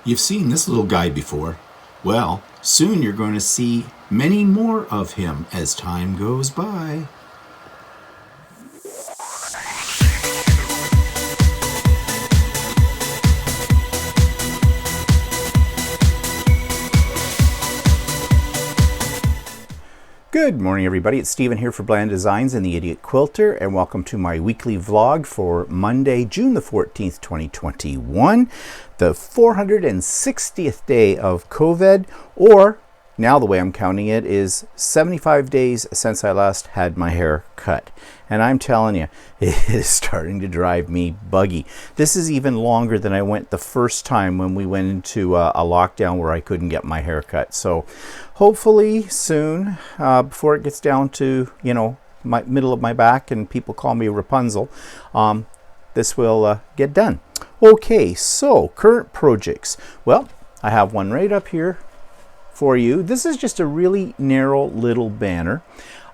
You've seen this little guy before. Well, soon you're going to see many more of him as time goes by. Good morning, everybody. It's Stephen here for Bland Designs and the Idiot Quilter, and welcome to my weekly vlog for Monday, June the 14th, 2021, the 460th day of COVID, or now the way I'm counting it is 75 days since I last had my hair cut. And I'm telling you, it is starting to drive me buggy. This is even longer than I went the first time when we went into a lockdown where I couldn't get my hair cut. So hopefully soon, before it gets down to, my middle of my back and people call me Rapunzel, this will get done. Okay, so current projects. Well, I have one right up here for you. This is just a really narrow little banner.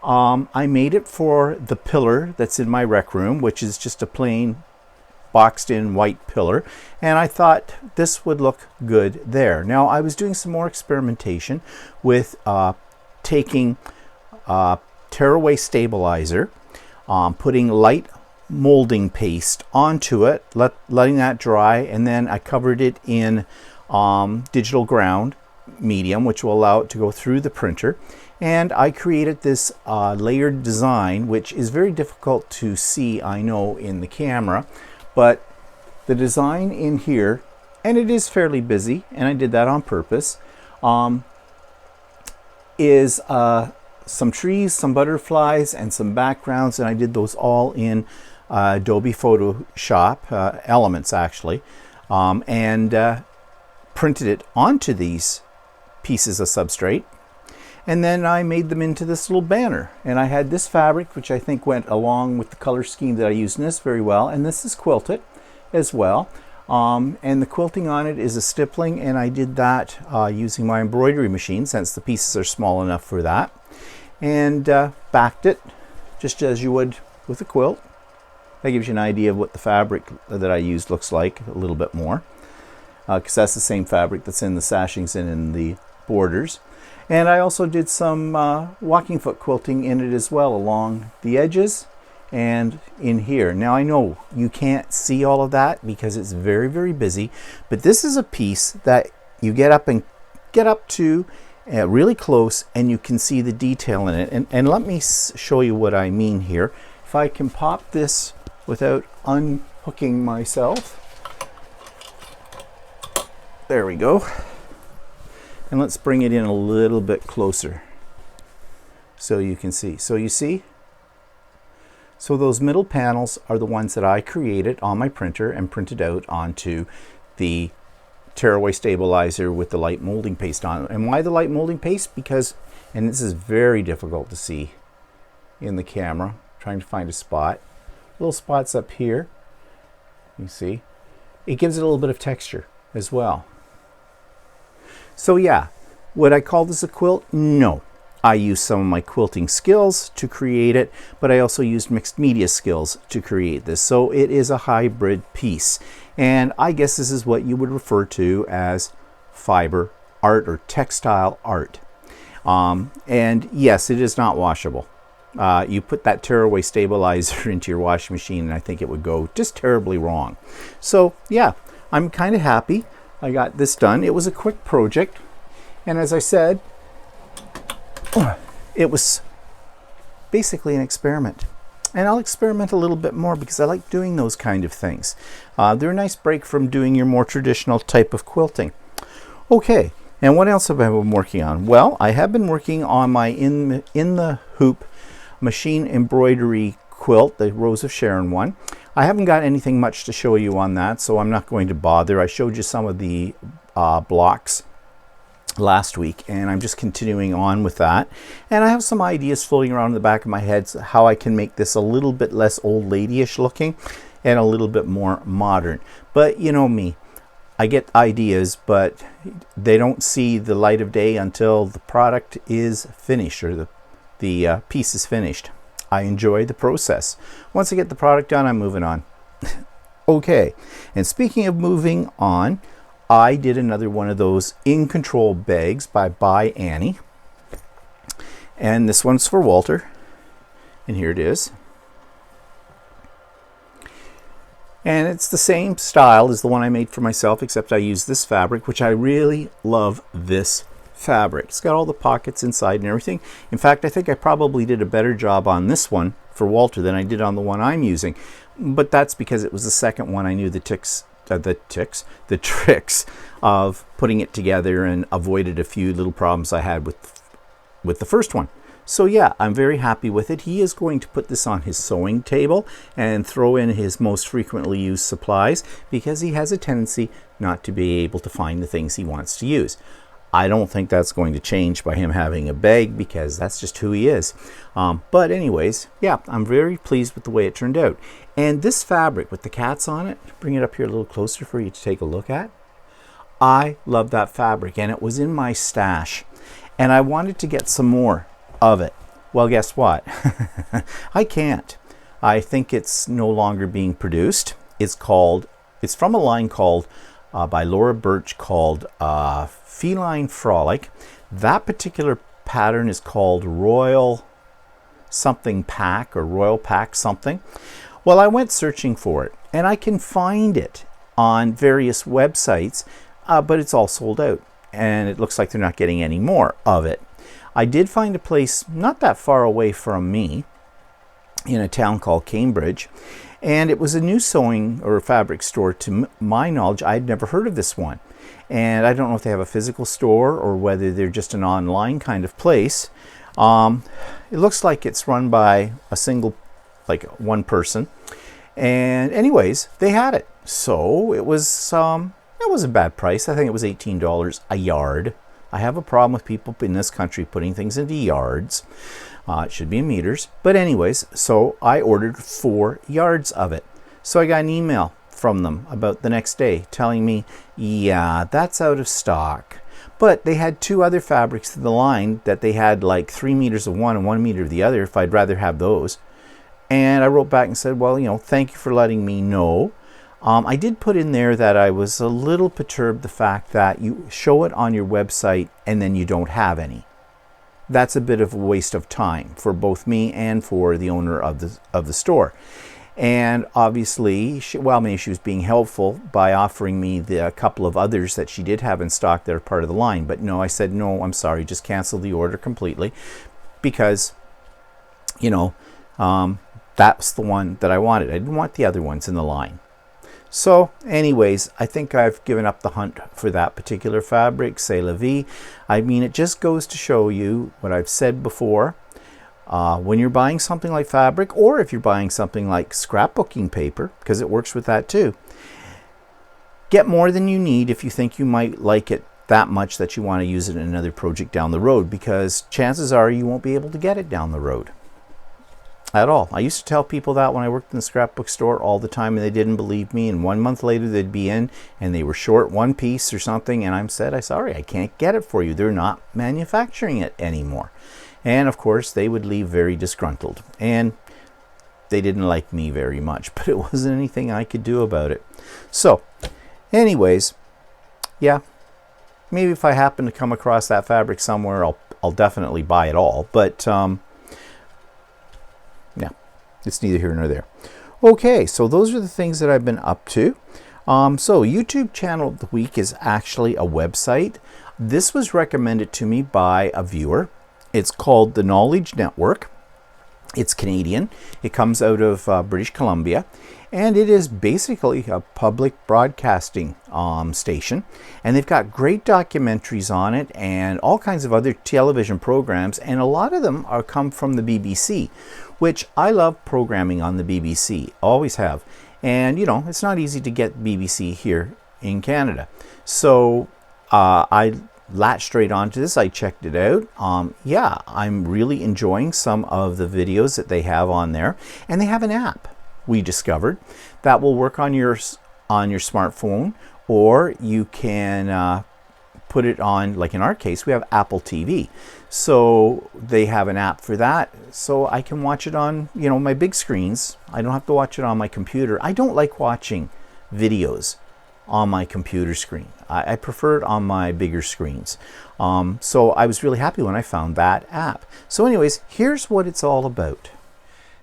I made it for the pillar that's in my rec room, which is just a plain boxed in white pillar, and I thought this would look good there. Now I was doing some more experimentation with taking tearaway stabilizer, putting light molding paste onto it, letting that dry, and then I covered it in digital ground medium, which will allow it to go through the printer. And I created this layered design, which is very difficult to see, I know, in the camera, but the design in here, and it is fairly busy, and I did that on purpose, is some trees, some butterflies, and some backgrounds, and I did those all in Adobe Photoshop, Elements actually, and printed it onto these pieces of substrate. And then I made them into this little banner. And I had this fabric, which I think went along with the color scheme that I used in this very well. And this is quilted as well. And the quilting on it is a stippling, and I did that using my embroidery machine since the pieces are small enough for that. And backed it just as you would with a quilt. That gives you an idea of what the fabric that I used looks like a little bit more. Because that's the same fabric that's in the sashings and in the borders. And I also did some walking foot quilting in it as well, along the edges and in here. Now I know you can't see all of that because it's very, very busy, but this is a piece that you get up to really close, and you can see the detail in it. And let me show you what I mean here. If I can pop this without unhooking myself. There we go. And let's bring it in a little bit closer so you can see. So you see? So those middle panels are the ones that I created on my printer and printed out onto the tearaway stabilizer with the light molding paste on it. And why the light molding paste? Because, and this is very difficult to see in the camera, trying to find a spot. Little spots up here, you see? It gives it a little bit of texture as well. So yeah, would I call this a quilt? No. I used some of my quilting skills to create it, but I also used mixed media skills to create this. So it is a hybrid piece. And I guess this is what you would refer to as fiber art or textile art. And yes, it is not washable. You put that tearaway stabilizer into your washing machine, and I think it would go just terribly wrong. So yeah, I'm kind of happy I got this done. It was a quick project, and as I said, it was basically an experiment. And I'll experiment a little bit more because I like doing those kind of things. They're a nice break from doing your more traditional type of quilting. Okay, and what else have I been working on? Well, I have been working on my in the hoop machine embroidery quilt, the Rose of Sharon one. I haven't got anything much to show you on that, so I'm not going to bother. I showed you some of the blocks last week, and I'm just continuing on with that. And I have some ideas floating around in the back of my head how I can make this a little bit less old ladyish looking and a little bit more modern. But you know me, I get ideas, but they don't see the light of day until the product is finished or the piece is finished. I enjoy the process. Once I get the product done, I'm moving on. Okay, and speaking of moving on, I did another one of those In Control bags by Annie. And this one's for Walter. And here it is. And it's the same style as the one I made for myself, except I used this fabric, which I really love this fabric. It's got all the pockets inside and everything. In fact, I think I probably did a better job on this one for Walter than I did on the one I'm using. But that's because it was the second one I knew the tricks of putting it together and avoided a few little problems I had with the first one. So yeah, I'm very happy with it. He is going to put this on his sewing table and throw in his most frequently used supplies because he has a tendency not to be able to find the things he wants to use. I don't think that's going to change by him having a bag because that's just who he is. But anyways, yeah, I'm very pleased with the way it turned out. And this fabric with the cats on it, bring it up here a little closer for you to take a look at. I love that fabric and it was in my stash and I wanted to get some more of it. Well, guess what? I can't. I think it's no longer being produced. It's from a line called by Laura Birch called Feline Frolic. That particular pattern is called Royal something pack or Royal Pack something. Well, I went searching for it and I can find it on various websites, but it's all sold out and it looks like they're not getting any more of it. I did find a place not that far away from me in a town called Cambridge, and it was a new sewing or fabric store. To my knowledge, I'd never heard of this one, and I don't know if they have a physical store or whether they're just an online kind of place. It looks like it's run by a single, like one person, and anyways, they had it, so it was a bad price. I think it was $18 a yard. I have a problem with people in this country putting things into yards. It should be in meters. But anyways, so I ordered 4 yards of it. So I got an email from them about the next day telling me, yeah, that's out of stock. But they had 2 other fabrics in the line that they had like 3 meters of one and 1 meter of the other if I'd rather have those. And I wrote back and said, well, thank you for letting me know. I did put in there that I was a little perturbed the fact that you show it on your website and then you don't have any. That's a bit of a waste of time for both me and for the owner of the store. And obviously, maybe she was being helpful by offering me a couple of others that she did have in stock that are part of the line. But no, I said, no, I'm sorry, just cancel the order completely because, that's the one that I wanted. I didn't want the other ones in the line. So anyways, I think I've given up the hunt for that particular fabric, c'est la vie. I mean, it just goes to show you what I've said before. When you're buying something like fabric, or if you're buying something like scrapbooking paper, because it works with that too, get more than you need if you think you might like it that much that you want to use it in another project down the road, because chances are you won't be able to get it down the road at all. I used to tell people that when I worked in the scrapbook store all the time and they didn't believe me, and 1 month later they'd be in and they were short 1 piece or something and I'm sorry, I can't get it for you. They're not manufacturing it anymore. And of course they would leave very disgruntled, and they didn't like me very much, but it wasn't anything I could do about it. So anyways, yeah, maybe if I happen to come across that fabric somewhere, I'll definitely buy it all, but yeah, it's neither here nor there. Okay, so those are the things that I've been up to. So YouTube channel of the week is actually a website. This was recommended to me by a viewer. It's called The Knowledge Network. It's Canadian. It comes out of British Columbia, and it is basically a public broadcasting station, and they've got great documentaries on it and all kinds of other television programs, and a lot of them come from the BBC, which I love programming on the BBC, always have. And it's not easy to get BBC here in Canada, so I latched straight onto this. I checked it out. Yeah, I'm really enjoying some of the videos that they have on there, and they have an app we discovered that will work on your smartphone, or you can put it on, like in our case, we have Apple TV, so they have an app for that, so I can watch it on my big screens. I don't have to watch it on my computer. I don't like watching videos on my computer screen. I prefer it on my bigger screens. So I was really happy when I found that app. So anyways, here's what it's all about.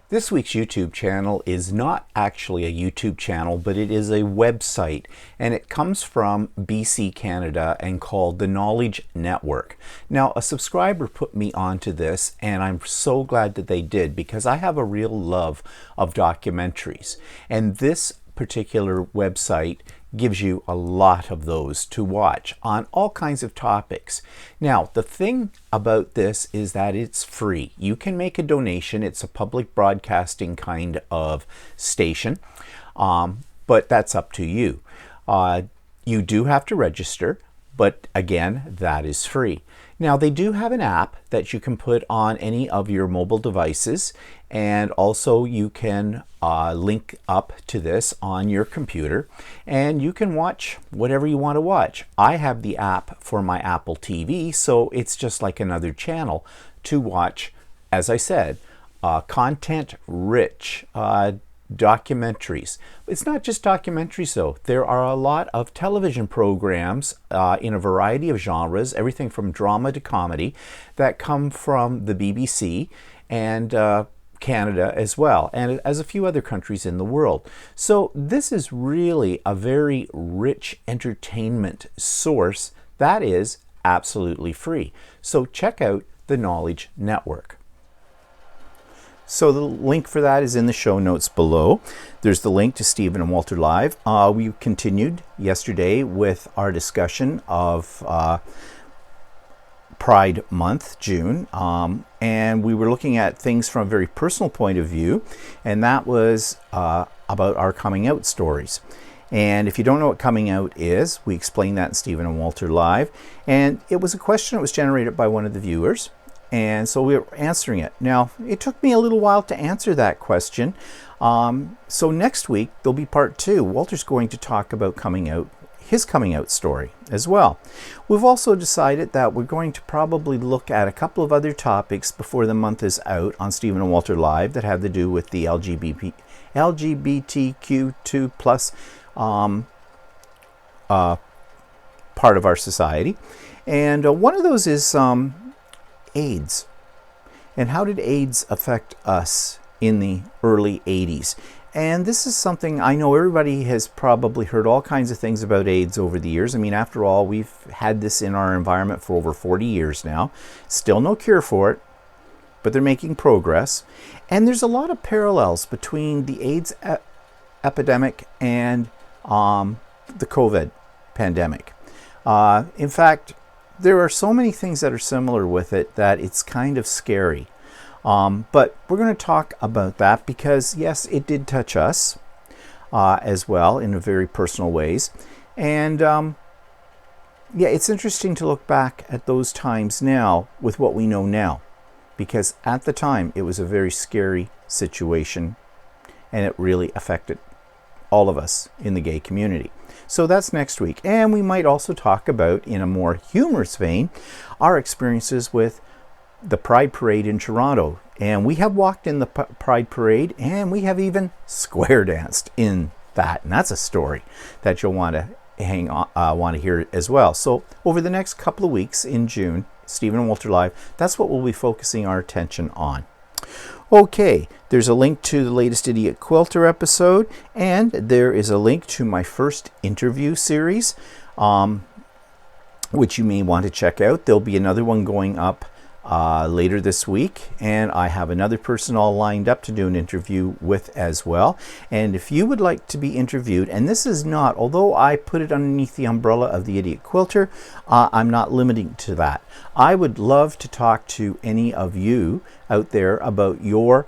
This week's YouTube channel is not actually a YouTube channel, but it is a website, and it comes from BC, Canada, and called the Knowledge Network. Now, a subscriber put me onto this, and I'm so glad that they did, because I have a real love of documentaries, and this particular website gives you a lot of those to watch on all kinds of topics. Now, the thing about this is that it's free. You can make a donation. It's a public broadcasting kind of station, but that's up to you. You do have to register, but again, that is free. Now, they do have an app that you can put on any of your mobile devices, and also you can link up to this on your computer, and you can watch whatever you want to watch. I have the app for my Apple TV, so it's just like another channel to watch, as I said, content-rich documentaries. It's not just documentaries though. There are a lot of television programs in a variety of genres, everything from drama to comedy, that come from the BBC and Canada as well, and as a few other countries in the world. So this is really a very rich entertainment source that is absolutely free. So check out the Knowledge Network. So the link for that is in the show notes below. There's the link to Stephen and Walter Live. We continued yesterday with our discussion of Pride Month, June, and we were looking at things from a very personal point of view, and that was about our coming out stories. And if you don't know what coming out is, we explained that in Stephen and Walter Live, and it was a question that was generated by one of the viewers. And so we were answering it. Now, it took me a little while to answer that question. So next week, there'll be part 2. Walter's going to talk about his coming out story as well. We've also decided that we're going to probably look at a couple of other topics before the month is out on Stephen and Walter Live that have to do with the LGBTQ2 plus part of our society. And one of those is AIDS. And how did AIDS affect us in the early 80s? And this is something I know everybody has probably heard all kinds of things about AIDS over the years. I mean, after all, we've had this in our environment for over 40 years now. Still no cure for it, but they're making progress. And there's a lot of parallels between the AIDS epidemic and the COVID pandemic. In fact, there are so many things that are similar with it that it's kind of scary. But we're going to talk about that because, yes, it did touch us as well in a very personal ways. And yeah, it's interesting to look back at those times now with what we know now, because at the time it was a very scary situation and it really affected all of us in the gay community. So that's next week. And we might also talk about, in a more humorous vein, our experiences with the Pride Parade in Toronto. And we have walked in the Pride Parade, and we have even square danced in that. And that's a story that you'll want to hear as well. So over the next couple of weeks in June, Stephen and Walter Live, that's what we'll be focusing our attention on. Okay, there's a link to the latest Idiot Quilter episode, and there is a link to my first interview series, which you may want to check out. There'll be another one going up later this week, and I have another person all lined up to do an interview with as well. And if you would like to be interviewed, and this is not, although I put it underneath the umbrella of the Idiot Quilter, I'm not limiting to that. I would love to talk to any of you out there about your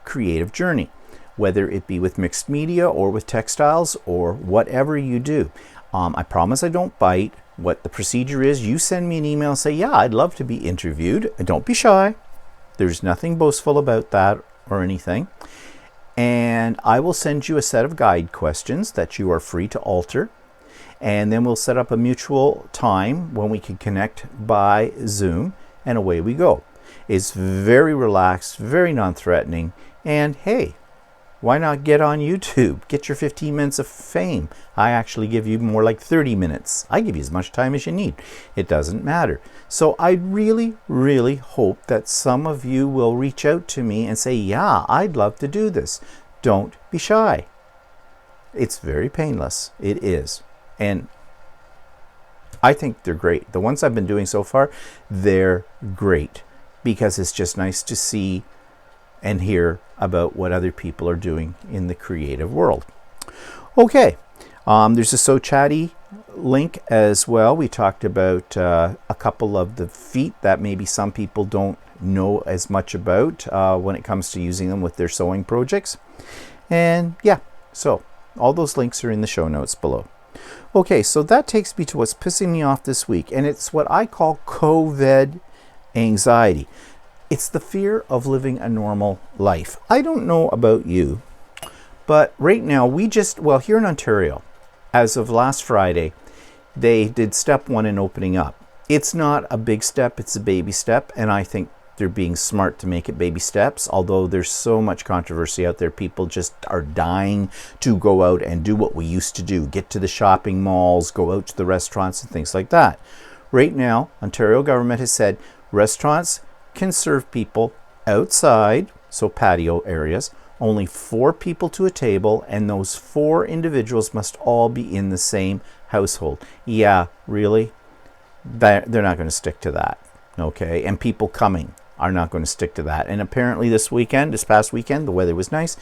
creative journey, whether it be with mixed media or with textiles or whatever you do. I promise I don't bite. What the procedure is, you send me an email and say, yeah, I'd love to be interviewed. Don't be shy. There's nothing boastful about that or anything. And I will send you a set of guide questions that you are free to alter. And then we'll set up a mutual time when we can connect by Zoom, and away we go. It's very relaxed, very non-threatening, and hey, Why not get on YouTube? Get your 15 minutes of fame. I actually give you more like 30 minutes. I give you as much time as you need. It doesn't matter. So I really, really hope that some of you will reach out to me and say, yeah, I'd love to do this. Don't be shy. It's very painless. It is. And I think they're great. The ones I've been doing so far, they're great because it's just nice to see and hear about what other people are doing in the creative world. Okay, there's a So Chatty link as well. We talked about a couple of the feet that maybe some people don't know as much about when it comes to using them with their sewing projects. And yeah, so all those links are in the show notes below. Okay, so that takes me to what's pissing me off this week, and it's what I call COVID anxiety. It's the fear of living a normal life. I don't know about you, but right now here in Ontario, as of last Friday, they did step 1 in opening up. It's not a big step, it's a baby step, and I think they're being smart to make it baby steps, although there's so much controversy out there. People just are dying to go out and do what we used to do, get to the shopping malls, go out to the restaurants and things like that. Right now, Ontario government has said restaurants can serve people outside, so patio areas, only 4 people to a table, and those 4 individuals must all be in the same household. Yeah, really? They're not going to stick to that, okay? And people coming are not going to stick to that. And apparently this past weekend, the weather was nice.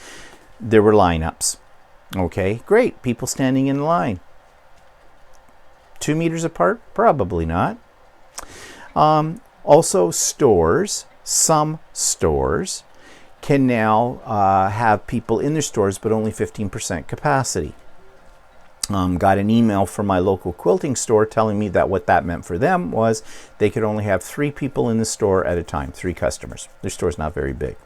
There were lineups. Okay, great. People standing in line. 2 meters apart? Probably not. Also, some stores can now have people in their stores, but only 15% capacity. Got an email from my local quilting store telling me that what that meant for them was they could only have 3 people in the store at a time, 3 customers. Their store's not very big.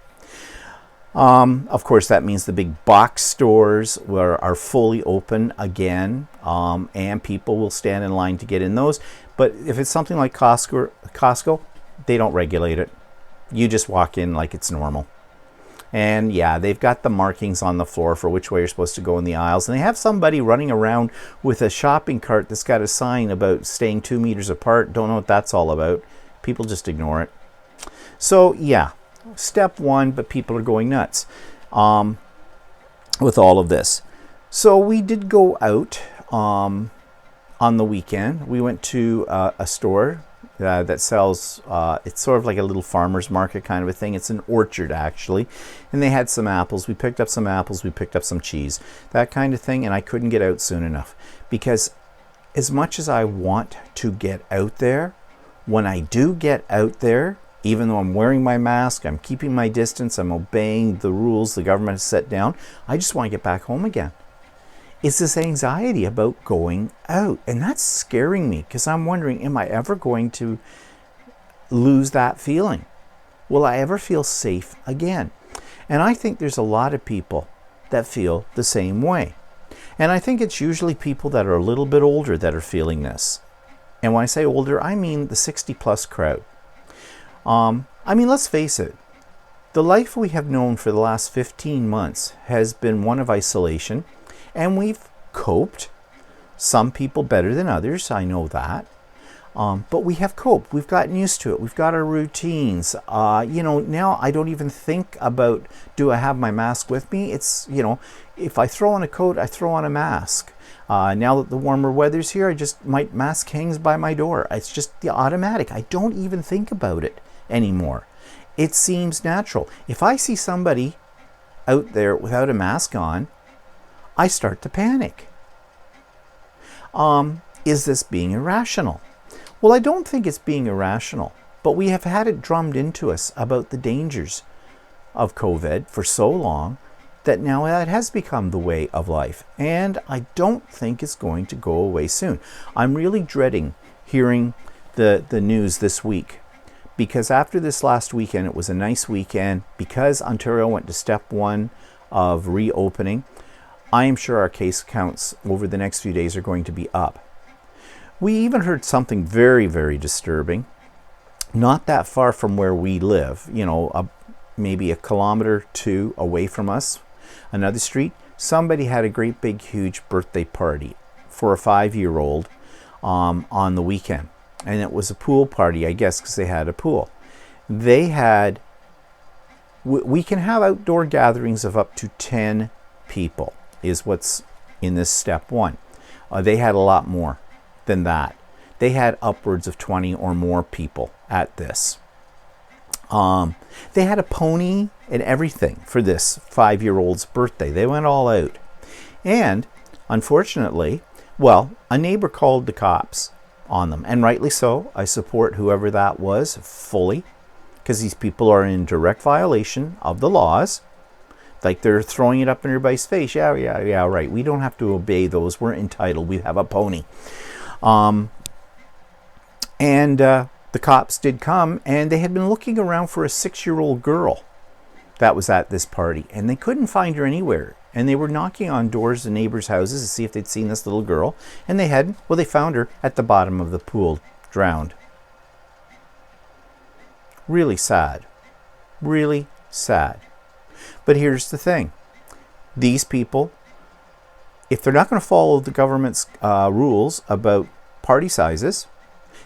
Of course, that means the big box stores are fully open again, and people will stand in line to get in those. But if it's something like Costco, they don't regulate it. You just walk in like it's normal. And yeah, they've got the markings on the floor for which way you're supposed to go in the aisles. And they have somebody running around with a shopping cart that's got a sign about staying 2 meters apart. Don't know what that's all about. People just ignore it. So yeah, step 1, but people are going nuts with all of this. So we did go out on the weekend. We went to a store that sells, it's sort of like a little farmer's market kind of a thing. It's an orchard, actually. And they had some apples. We picked up some apples. We picked up some cheese, that kind of thing. And I couldn't get out soon enough because as much as I want to get out there, when I do get out there, even though I'm wearing my mask, I'm keeping my distance, I'm obeying the rules the government has set down, I just want to get back home again. It's this anxiety about going out. And that's scaring me because I'm wondering, am I ever going to lose that feeling? Will I ever feel safe again? And I think there's a lot of people that feel the same way. And I think it's usually people that are a little bit older that are feeling this. And when I say older, I mean the 60-plus crowd. Let's face it. The life we have known for the last 15 months has been one of isolation. And we've coped. Some people better than others, I know that. But we have coped. We've gotten used to it. We've got our routines. Now I don't even think about, do I have my mask with me? It's, if I throw on a coat, I throw on a mask. Now that the warmer weather's here, my mask hangs by my door. It's just the automatic. I don't even think about it anymore. It seems natural. If I see somebody out there without a mask on, I start to panic. Is this being irrational? Well, I don't think it's being irrational, but we have had it drummed into us about the dangers of COVID for so long that now that has become the way of life. And I don't think it's going to go away soon. I'm really dreading hearing the news this week because after this last weekend, it was a nice weekend. Because Ontario went to step 1 of reopening, I am sure our case counts over the next few days are going to be up. We even heard something very, very disturbing, not that far from where we live, maybe a kilometer or 2 away from us. Another street, somebody had a great big huge birthday party for a 5-year-old on the weekend. And it was a pool party, I guess, because they had a pool. They had, we can have outdoor gatherings of up to 10 people, is what's in this step 1. They had a lot more than that. They had upwards of 20 or more people at this. They had a pony and everything for this 5-year-old's birthday. They went all out. And unfortunately, well, a neighbor called the cops on them, and rightly so. I support whoever that was fully, because these people are in direct violation of the laws. Like, they're throwing it up in everybody's face. Yeah, right. We don't have to obey those. We're entitled. We have a pony. The cops did come, and they had been looking around for a 6-year-old girl that was at this party, and they couldn't find her anywhere. And they were knocking on doors of neighbors' houses to see if they'd seen this little girl, and they hadn't. Well, they found her at the bottom of the pool, drowned. Really sad. Really sad. But here's the thing. These people, if they're not going to follow the government's rules about party sizes,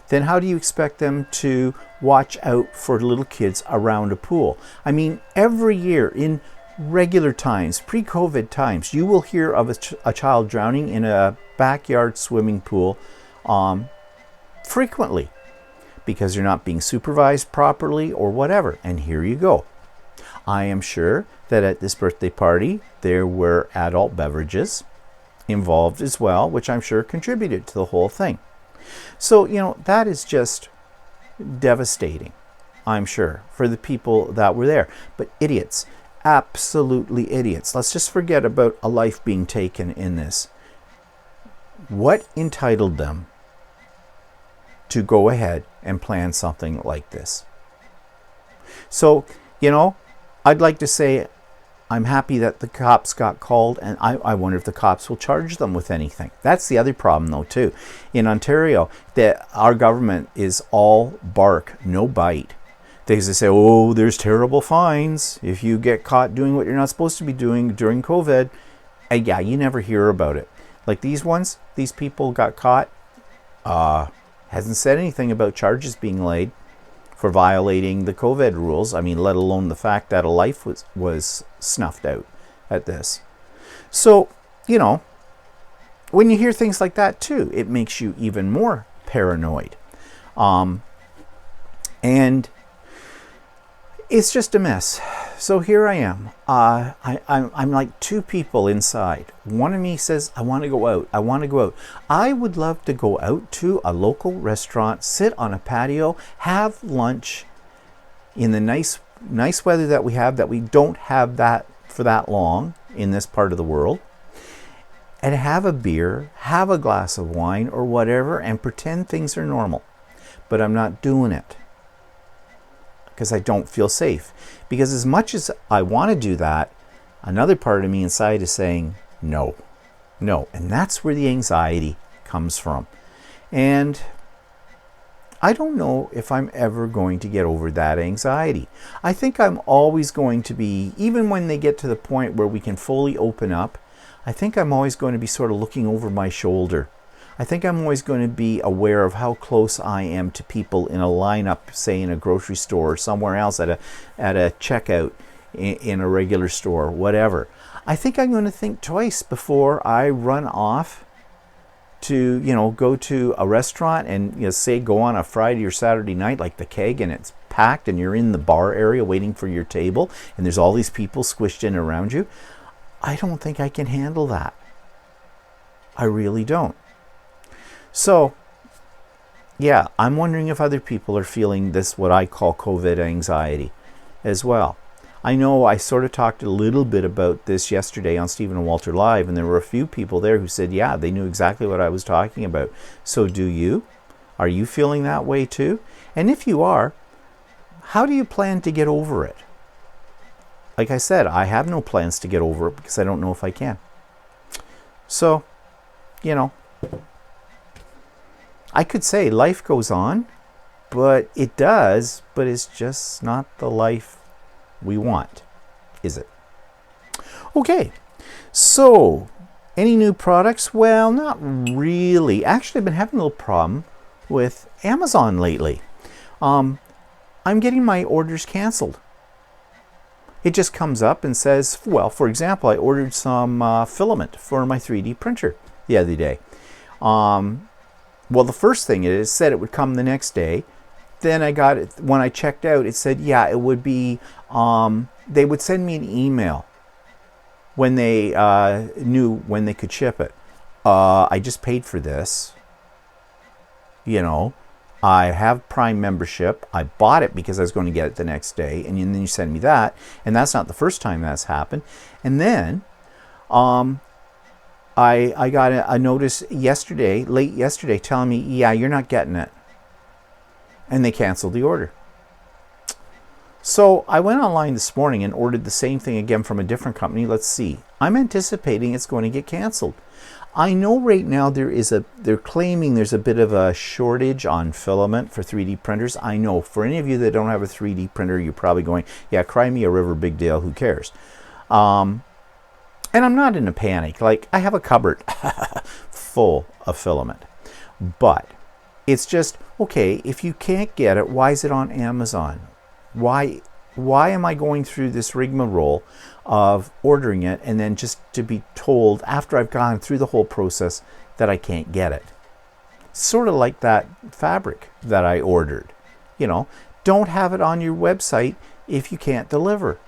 then how do you expect them to watch out for little kids around a pool? I mean, every year in regular times, pre-COVID times, you will hear of a child drowning in a backyard swimming pool frequently, because they're not being supervised properly or whatever. And here you go. I am sure that at this birthday party there were adult beverages involved as well, which I'm sure contributed to the whole thing. So, you know, that is just devastating, I'm sure, for the people that were there. But idiots, absolutely idiots. Let's just forget about a life being taken in this. What entitled them to go ahead and plan something like this? So, you know, I'd like to say I'm happy that the cops got called, and I wonder if the cops will charge them with anything. That's the other problem, though, too. In Ontario, our government is all bark, no bite. They say, oh, there's terrible fines if you get caught doing what you're not supposed to be doing during COVID. And yeah, you never hear about it. Like these people got caught. Hasn't said anything about charges being laid for violating the COVID rules. I mean, let alone the fact that a life was snuffed out at this. So, you know, when you hear things like that too, it makes you even more paranoid. And it's just a mess. So here I am. I'm like two people inside. One of me says, I want to go out. I want to go out. I would love to go out to a local restaurant, sit on a patio, have lunch in the nice weather that we have, that we don't have that for that long in this part of the world, and have a beer, have a glass of wine or whatever, and pretend things are normal. But I'm not doing it, because I don't feel safe. Because as much as I want to do that, another part of me inside is saying no. And that's where the anxiety comes from. And I don't know if I'm ever going to get over that anxiety. I think I'm always going to be, even when they get to the point where we can fully open up, I think I'm always going to be sort of looking over my shoulder. I think I'm always going to be aware of how close I am to people in a lineup, say in a grocery store or somewhere else, at a checkout in a regular store, whatever. I think I'm going to think twice before I run off to, go to a restaurant and, say go on a Friday or Saturday night like the Keg, and it's packed and you're in the bar area waiting for your table and there's all these people squished in around you. I don't think I can handle that. I really don't. So, yeah, I'm wondering if other people are feeling this, what I call COVID anxiety as well. I know I sort of talked a little bit about this yesterday on Stephen and Walter Live, and there were a few people there who said, yeah, they knew exactly what I was talking about. So do you? Are you feeling that way too? And if you are, how do you plan to get over it? Like I said, I have no plans to get over it because I don't know if I can. So, I could say life goes on, but it does, but it's just not the life we want, is it? Okay, so any new products? Well, not really. Actually, I've been having a little problem with Amazon lately. I'm getting my orders canceled. It just comes up and says, well, for example, I ordered some filament for my 3D printer the other day. Well, the first thing it said it would come the next day. Then I got it, when I checked out, it said, yeah, it would be, they would send me an email when they knew when they could ship it. I just paid for this. You know, I have Prime membership. I bought it because I was going to get it the next day. And then you send me that. And that's not the first time that's happened. And then I got a notice yesterday, late yesterday, telling me, yeah, you're not getting it. And they canceled the order. So I went online this morning and ordered the same thing again from a different company. Let's see. I'm anticipating it's going to get canceled. I know right now they're claiming there's a bit of a shortage on filament for 3D printers. I know for any of you that don't have a 3D printer, you're probably going, yeah, cry me a river, big deal, who cares? And I'm not in a panic. Like, I have a cupboard full of filament. But it's just, okay, if you can't get it, why is it on Amazon? Why am I going through this rigmarole of ordering it and then just to be told after I've gone through the whole process that I can't get it? Sort of like that fabric that I ordered. You know, don't have it on your website if you can't deliver.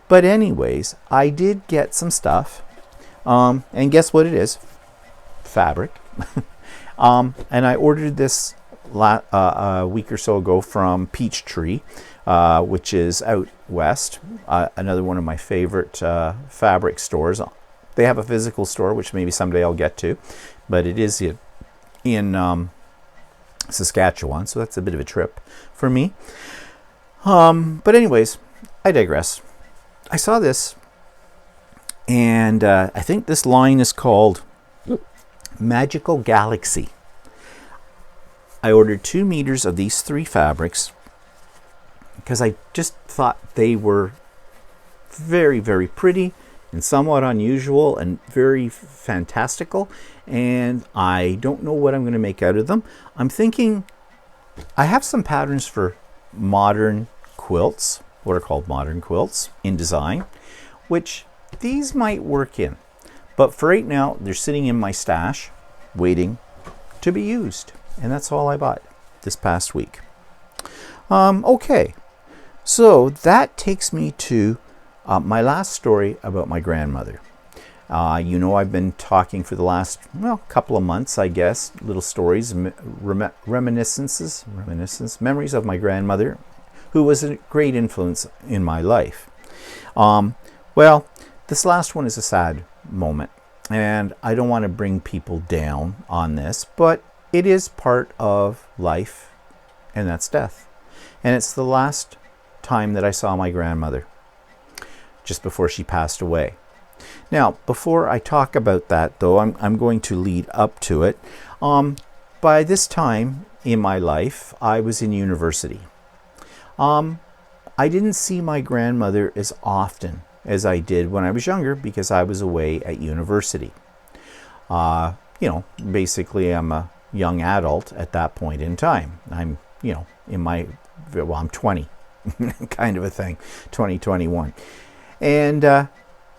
But anyways, I did get some stuff. And guess what it is? Fabric. And I ordered this a week or so ago from Peachtree, which is out west, another one of my favorite fabric stores. They have a physical store, which maybe someday I'll get to, but it is in Saskatchewan, so that's a bit of a trip for me. But anyways, I digress. I saw this, and I think this line is called Magical Galaxy. I ordered 2 meters of these 3 fabrics because I just thought they were very, very pretty and somewhat unusual and very fantastical. And I don't know what I'm going to make out of them. I'm thinking I have some patterns for modern quilts, what are called modern quilts in design, which these might work in. But for right now, they're sitting in my stash waiting to be used. And that's all I bought this past week. Okay, so that takes me to my last story about my grandmother. You know, I've been talking for the last, well, couple of months, I guess, little stories, reminiscences, memories of my grandmother, who was a great influence in my life. Well, this last one is a sad moment, and I don't want to bring people down on this, but it is part of life, and that's death. And it's the last time that I saw my grandmother, just before she passed away. Now, before I talk about that, though, I'm going to lead up to it. By this time in my life, I was in university. I didn't see my grandmother as often as I did when I was younger because I was away at university. You know, basically I'm a young adult at that point in time. I'm, you know, I'm 20, kind of a thing, 2021. And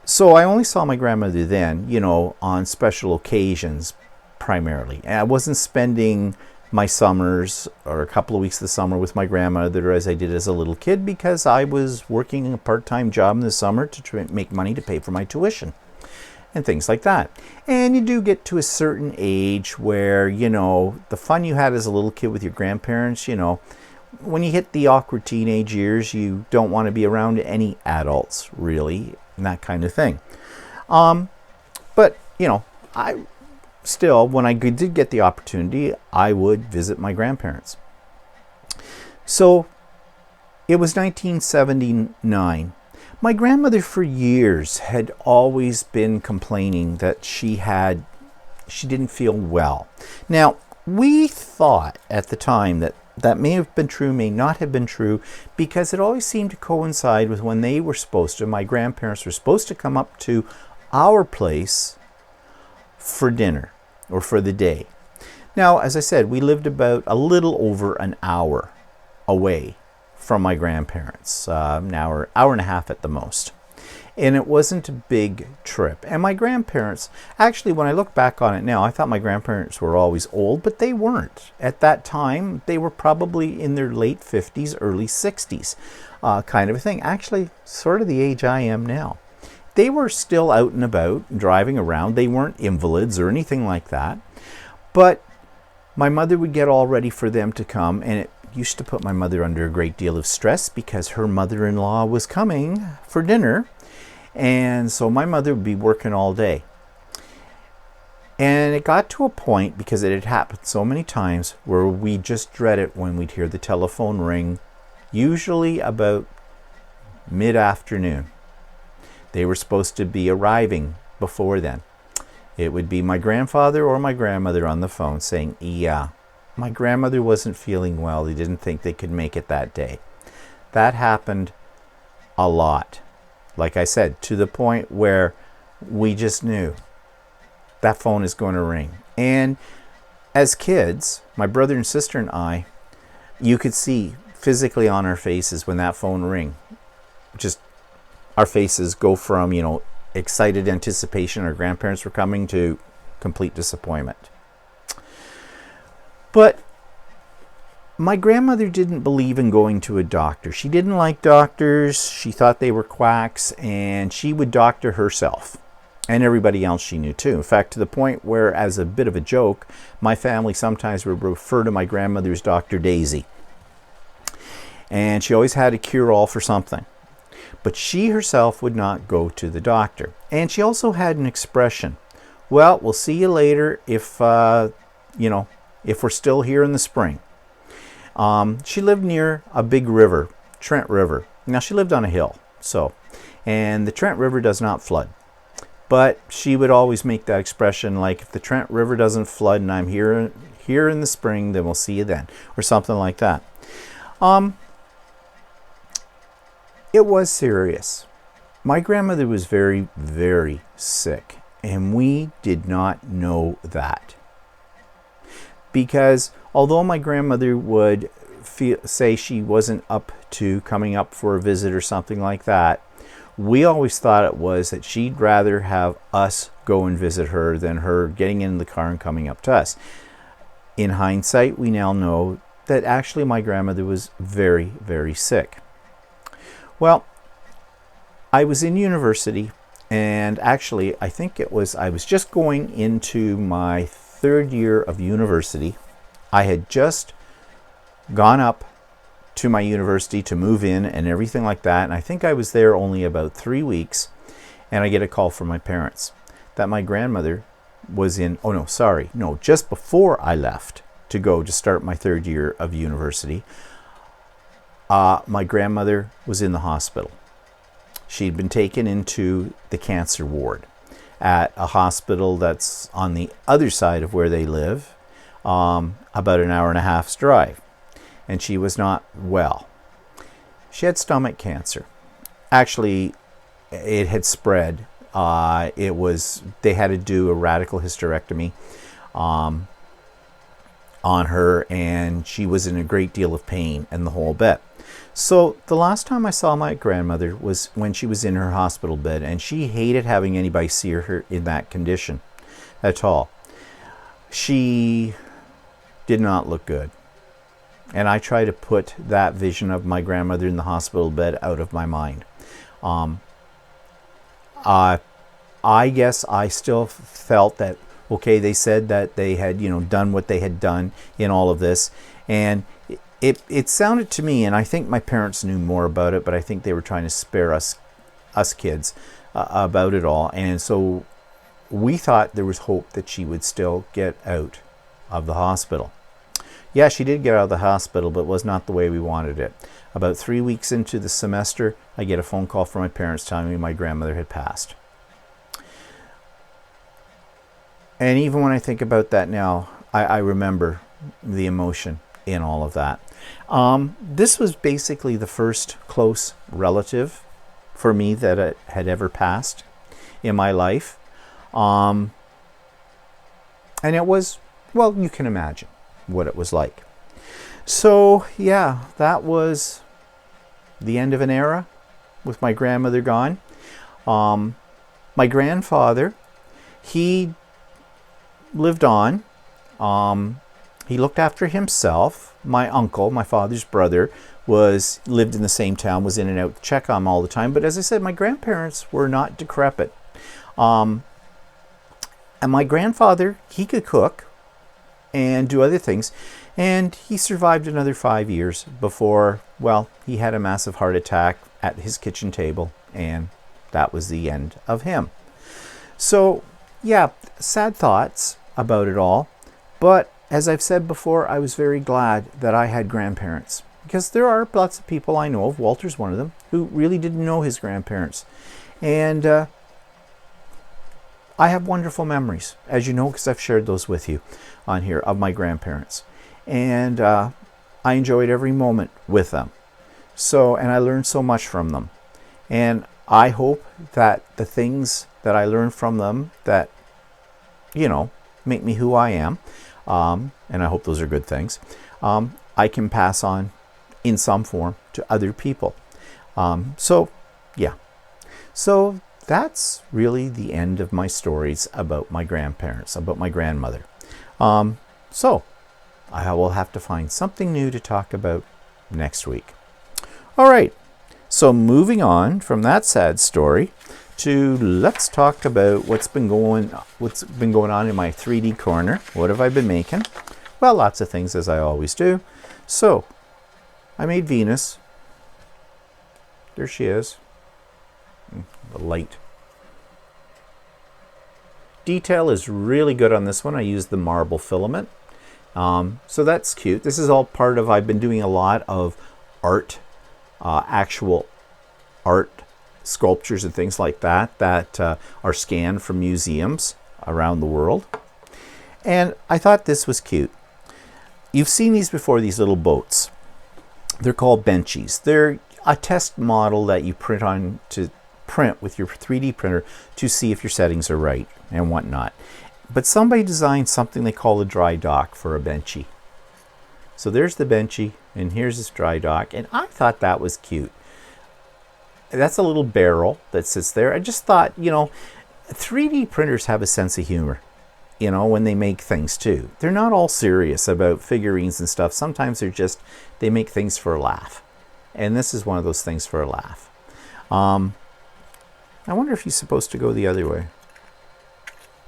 so I only saw my grandmother then, you know, on special occasions primarily. And I wasn't spending my summers or a couple of weeks of the summer with my grandmother as I did as a little kid because I was working a part-time job in the summer to make money to pay for my tuition and things like that. And you do get to a certain age where, you know, the fun you had as a little kid with your grandparents, you know, when you hit the awkward teenage years, you don't want to be around any adults, really, and that kind of thing. But, you know, I still, when I did get the opportunity, I would visit my grandparents. So it was 1979. My grandmother for years had always been complaining that she didn't feel well. Now, we thought at the time that that may have been true, may not have been true, because it always seemed to coincide with when they were supposed to, my grandparents were supposed to come up to our place for dinner or for the day. Now, as I said, we lived about a little over an hour away from my grandparents, an hour and a half at the most. And it wasn't a big trip. And my grandparents, actually, when I look back on it now, I thought my grandparents were always old, but they weren't. At that time, they were probably in their late 50s, early 60s, kind of a thing. Actually, sort of the age I am now. They were still out and about, driving around. They weren't invalids or anything like that. But my mother would get all ready for them to come, and it used to put my mother under a great deal of stress because her mother-in-law was coming for dinner. And so my mother would be working all day. And it got to a point, because it had happened so many times, where we just dread it when we'd hear the telephone ring, usually about mid-afternoon. They were supposed to be arriving before then. It would be my grandfather or my grandmother on the phone saying, yeah, my grandmother wasn't feeling well. They didn't think they could make it that day. That happened a lot. Like I said, to the point where we just knew that phone is going to ring. And as kids, my brother and sister and I, you could see physically on our faces when that phone rang. Just our faces go from, excited anticipation, our grandparents were coming, to complete disappointment. But my grandmother didn't believe in going to a doctor. She didn't like doctors. She thought they were quacks, and she would doctor herself and everybody else she knew too. In fact, to the point where, as a bit of a joke, my family sometimes would refer to my grandmother's Dr. Daisy. And she always had a cure-all for something. But she herself would not go to the doctor. And she also had an expression, well, we'll see you later if we're still here in the spring. She lived near a big river, Trent River. Now, she lived on a hill, and the Trent River does not flood. But she would always make that expression, like, if the Trent River doesn't flood and I'm here in the spring, then we'll see you then, or something like that. It was serious. My grandmother was very, very sick, and we did not know that. Because although my grandmother would say she wasn't up to coming up for a visit or something like that, we always thought it was that she'd rather have us go and visit her than her getting in the car and coming up to us. In hindsight, we now know that actually my grandmother was very, very sick. Well, I was in university, and actually I was just going into my third year of university. I had just gone up to my university to move in and everything like that, and I think I was there only about 3 weeks, and I get a call from my parents that my grandmother was just before I left to go to start my third year of university, my grandmother was in the hospital. She'd been taken into the cancer ward at a hospital that's on the other side of where they live, about an hour and a half's drive. And she was not well. She had stomach cancer. Actually, it had spread. They had to do a radical hysterectomy on her, and she was in a great deal of pain and the whole bit. So the last time I saw my grandmother was when she was in her hospital bed, and she hated having anybody see her in that condition at all. She did not look good. And I try to put that vision of my grandmother in the hospital bed out of my mind. I guess I still felt that, okay, they said that they had, done what they had done in all of this. And it sounded to me, and I think my parents knew more about it, but I think they were trying to spare us kids about it all. And so we thought there was hope that she would still get out of the hospital. Yeah, she did get out of the hospital, but it was not the way we wanted it. About 3 weeks into the semester, I get a phone call from my parents telling me my grandmother had passed. And even when I think about that now, I remember the emotion in all of that. This was basically the first close relative for me that it had ever passed in my life. And it was, well, you can imagine what it was like. So yeah, that was the end of an era with my grandmother gone. My grandfather, he lived on. He looked after himself. My uncle, my father's brother, lived in the same town, was in and out to check on him all the time. But as I said, my grandparents were not decrepit. And my grandfather, he could cook and do other things. And he survived another 5 years before, well, he had a massive heart attack at his kitchen table. And that was the end of him. So, yeah, sad thoughts about it all. But as I've said before, I was very glad that I had grandparents. Because there are lots of people I know of, Walter's one of them, who really didn't know his grandparents. And I have wonderful memories, as you know, because I've shared those with you on here, of my grandparents. And I enjoyed every moment with them. So, and I learned so much from them. And I hope that the things that I learned from them that, you know, make me who I am, and I hope those are good things, I can pass on in some form to other people. So, yeah. So that's really the end of my stories about my grandparents, about my grandmother. So I will have to find something new to talk about next week. All right. So moving on from that sad story to let's talk about what's been going on in my 3D corner. What have I been making? Well, lots of things, as I always do. So I made Venus. There she is. The light. Detail is really good on this one. I used the marble filament. So that's cute. This is all part of, I've been doing a lot of art, actual art sculptures and things like that that are scanned from museums around the world. And I thought this was cute. You've seen these before, these little boats. They're called benchies. They're a test model that you print with your 3D printer to see if your settings are right and whatnot. But somebody designed something they call a dry dock for a benchy. So there's the benchy, and here's this dry dock, and I thought that was cute. That's a little barrel that sits there. I just thought, you know, 3D printers have a sense of humor, you know, when they make things too. They're not all serious about figurines and stuff. Sometimes they make things for a laugh. And this is one of those things for a laugh. I wonder if he's supposed to go the other way.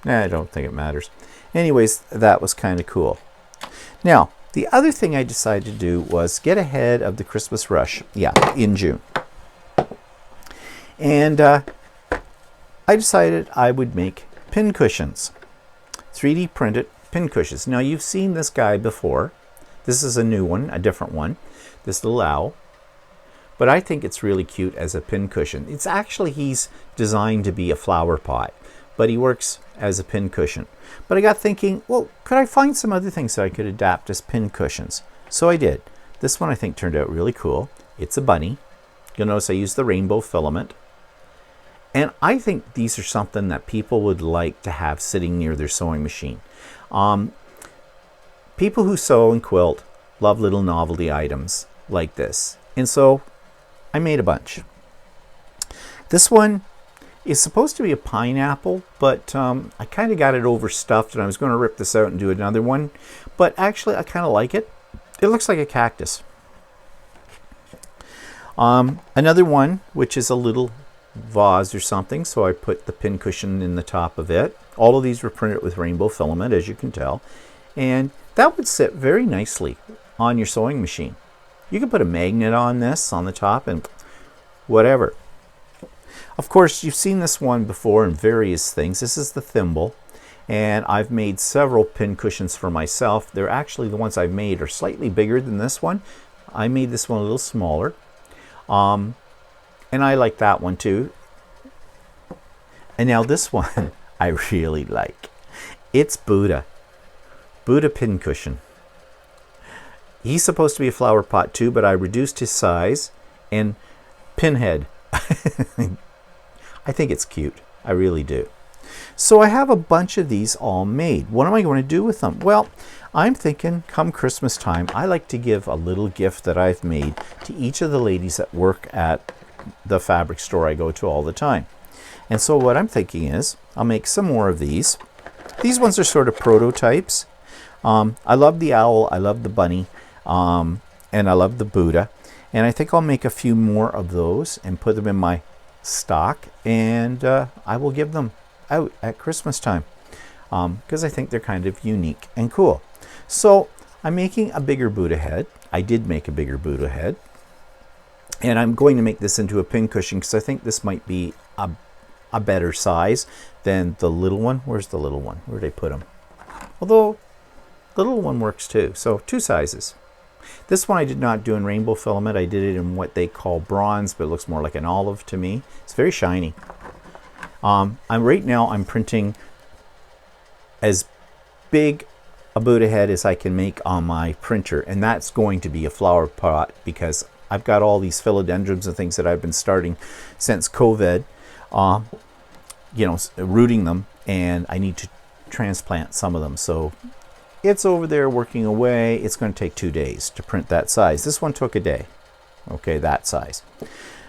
Nah, I don't think it matters. Anyways, that was kind of cool. Now, the other thing I decided to do was get ahead of the Christmas rush. Yeah, in June. And I decided I would make pin cushions. 3D printed pin cushions. Now, you've seen this guy before. This is a new one, a different one. This little owl. But I think it's really cute as a pin cushion. It's actually, he's designed to be a flower pot, but he works as a pin cushion. But I got thinking, well, could I find some other things that I could adapt as pin cushions? So I did. This one I think turned out really cool. It's a bunny. You'll notice I used the rainbow filament. And I think these are something that people would like to have sitting near their sewing machine. People who sew and quilt love little novelty items like this. And so I made a bunch. This one is supposed to be a pineapple, but I kind of got it overstuffed, and I was going to rip this out and do another one. But actually, I kind of like it. It looks like a cactus. Another one, which is a little vase or something, so I put the pin cushion in the top of it. All of these were printed with rainbow filament, as you can tell. And that would sit very nicely on your sewing machine. You can put a magnet on this on the top and whatever. Of course, you've seen this one before in various things. This is the thimble, and I've made several pin cushions for myself. They're actually, the ones I've made are slightly bigger than this one. I made this one a little smaller, and I like that one too. And now this one I really like. It's Buddha pin cushion. He's supposed to be a flower pot too, but I reduced his size. And pinhead. I think it's cute. I really do. So I have a bunch of these all made. What am I going to do with them? Well, I'm thinking come Christmas time, I like to give a little gift that I've made to each of the ladies that work at the fabric store I go to all the time. And so what I'm thinking is I'll make some more of these. These ones are sort of prototypes. I love the owl, I love the bunny, and I love the Buddha. And I think I'll make a few more of those and put them in my stock, and I will give them out at Christmas time because I think they're kind of unique and cool. So I'm making a bigger Buddha head. I did make a bigger Buddha head, and I'm going to make this into a pin cushion because I think this might be a better size than the little one. Where's the little one? Where did I put him? Although the little one works too. So 2 sizes. This one I did not do in rainbow filament. I did it in what they call bronze, but it looks more like an olive to me. It's very shiny. Right now I'm printing as big a Buddha head as I can make on my printer, and that's going to be a flower pot because I've got all these philodendrons and things that I've been starting since COVID, rooting them, and I need to transplant some of them. So it's over there working away. It's going to take 2 days to print that size. This one took a day. Okay, that size.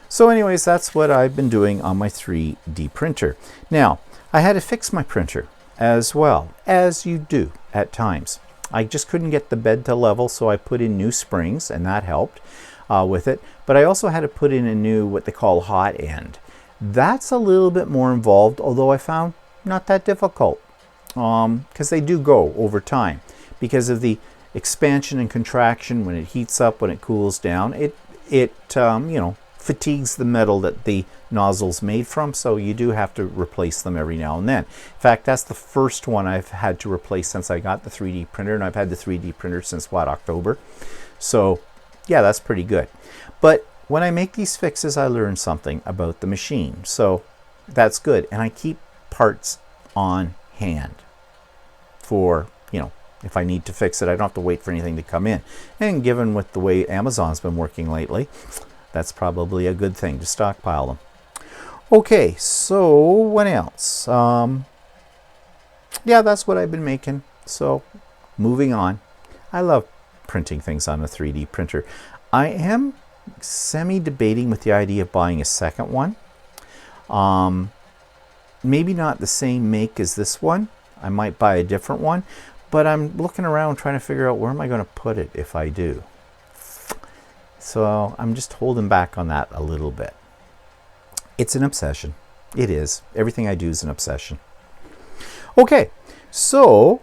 So anyways, that's what I've been doing on my 3D printer. Now, I had to fix my printer as well, as you do at times. I just couldn't get the bed to level, so I put in new springs, and that helped with it. But I also had to put in a new, what they call hot end. That's a little bit more involved, although I found not that difficult. Because they do go over time because of the expansion and contraction. When it heats up, when it cools down, it fatigues the metal that the nozzle's made from, so you do have to replace them every now and then. In fact, that's the first one I've had to replace since I got the 3D printer, and I've had the 3D printer since October. So yeah, that's pretty good. But when I make these fixes, I learn something about the machine, so that's good. And I keep parts on hand for, if I need to fix it. I don't have to wait for anything to come in. And given with the way Amazon's been working lately, that's probably a good thing to stockpile them. Okay, so what else? Yeah, that's what I've been making. So moving on. I love printing things on a 3D printer. I am semi-debating with the idea of buying a second one. Maybe not the same make as this one. I might buy a different one, but I'm looking around trying to figure out where am I going to put it if I do. So I'm just holding back on that a little bit. It's an obsession. It is. Everything I do is an obsession. Okay, so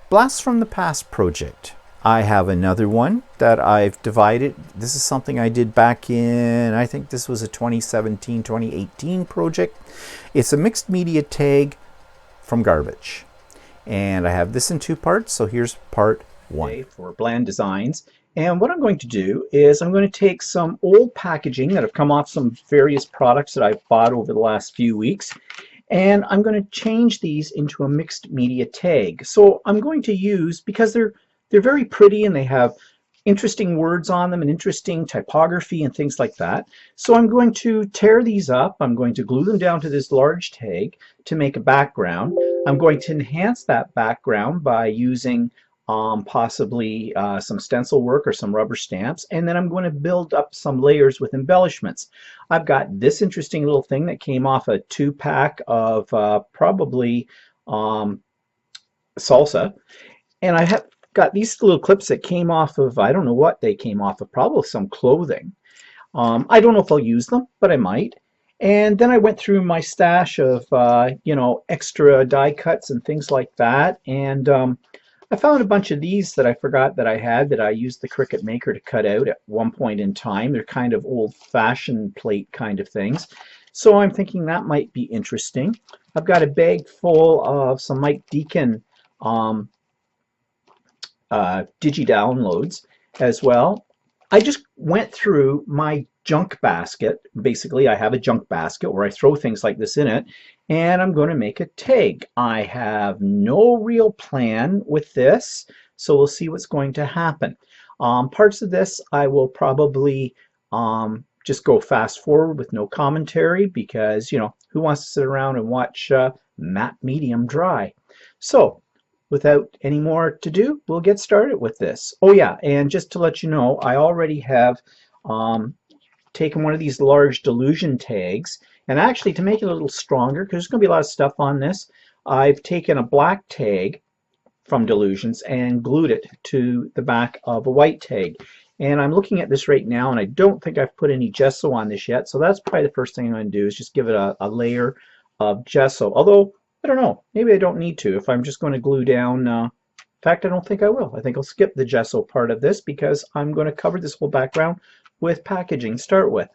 Blast from the Past project. I have another one that I've divided. This is something I did back in, I think this was a 2017, 2018 project. It's a mixed media tag from garbage. And I have this in 2 parts, so here's part 1. Okay, for Bland Designs. And what I'm going to do is I'm going to take some old packaging that have come off some various products that I've bought over the last few weeks, and I'm going to change these into a mixed media tag. So I'm going to use, because they're very pretty and they have interesting words on them and interesting typography and things like that. So I'm going to tear these up. I'm going to glue them down to this large tag to make a background. I'm going to enhance that background by using possibly some stencil work or some rubber stamps, and then I'm going to build up some layers with embellishments. I've got this interesting little thing that came off a 2-pack of probably salsa, and I have got these little clips that came off of, I don't know what they came off of, probably some clothing. I don't know if I'll use them, but I might. And then I went through my stash of extra die cuts and things like that, and I found a bunch of these that I forgot that I had, that I used the Cricut Maker to cut out at one point in time. They're kind of old-fashioned plate kind of things. So I'm thinking that might be interesting. I've got a bag full of some Mike Deacon digi-downloads as well. I just went through my junk basket. Basically, I have a junk basket where I throw things like this in it, and I'm going to make a tag. I have no real plan with this, so we'll see what's going to happen. Parts of this I will probably just go fast forward with no commentary, because, you know, who wants to sit around and watch matte medium dry? So without any more to do, we'll get started with this. Oh yeah, and just to let you know, I already have taken one of these large dilution tags, and actually, to make it a little stronger, because there's going to be a lot of stuff on this, I've taken a black tag from Delusions and glued it to the back of a white tag. And I'm looking at this right now, and I don't think I've put any gesso on this yet, so that's probably the first thing I'm going to do, is just give it a layer of gesso. Although, I don't know, maybe I don't need to if I'm just going to glue down. In fact, I don't think I will. I think I'll skip the gesso part of this, because I'm going to cover this whole background with packaging to start with.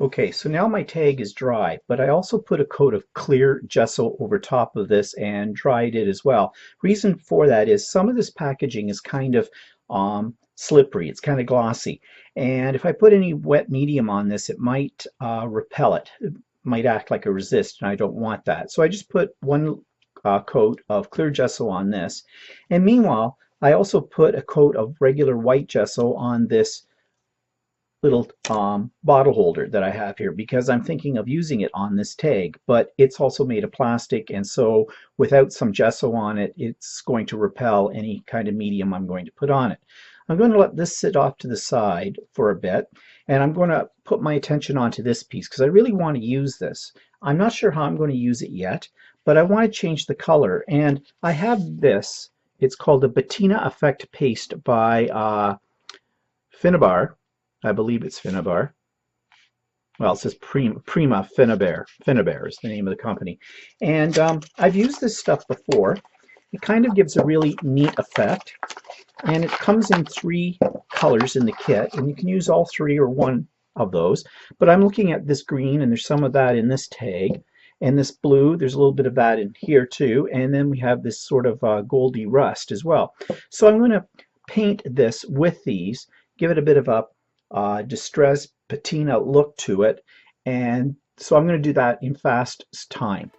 Okay, so now my tag is dry, but I also put a coat of clear gesso over top of this and dried it as well. Reason for that is some of this packaging is kind of slippery, it's kind of glossy, and if I put any wet medium on this, it might repel it. It might act like a resist, and I don't want that. So I just put one coat of clear gesso on this, and meanwhile I also put a coat of regular white gesso on this little bottle holder that I have here, because I'm thinking of using it on this tag, but it's also made of plastic, and so without some gesso on it, it's going to repel any kind of medium I'm going to put on it. I'm going to let this sit off to the side for a bit, and I'm going to put my attention onto this piece, because I really want to use this. I'm not sure how I'm going to use it yet, but I want to change the color, and I have this. It's called the Patina Effect Paste by Finnabar. I believe it's Finnabar. Well, it says Prima Finnabar. Finnabar is the name of the company. And I've used this stuff before. It kind of gives a really neat effect. And it comes in 3 colors in the kit. And you can use all 3 or one of those. But I'm looking at this green, and there's some of that in this tag. And this blue, there's a little bit of that in here too. And then we have this sort of goldy rust as well. So I'm going to paint this with these, give it a bit of a distressed patina look to it, and so I'm going to do that in fast time.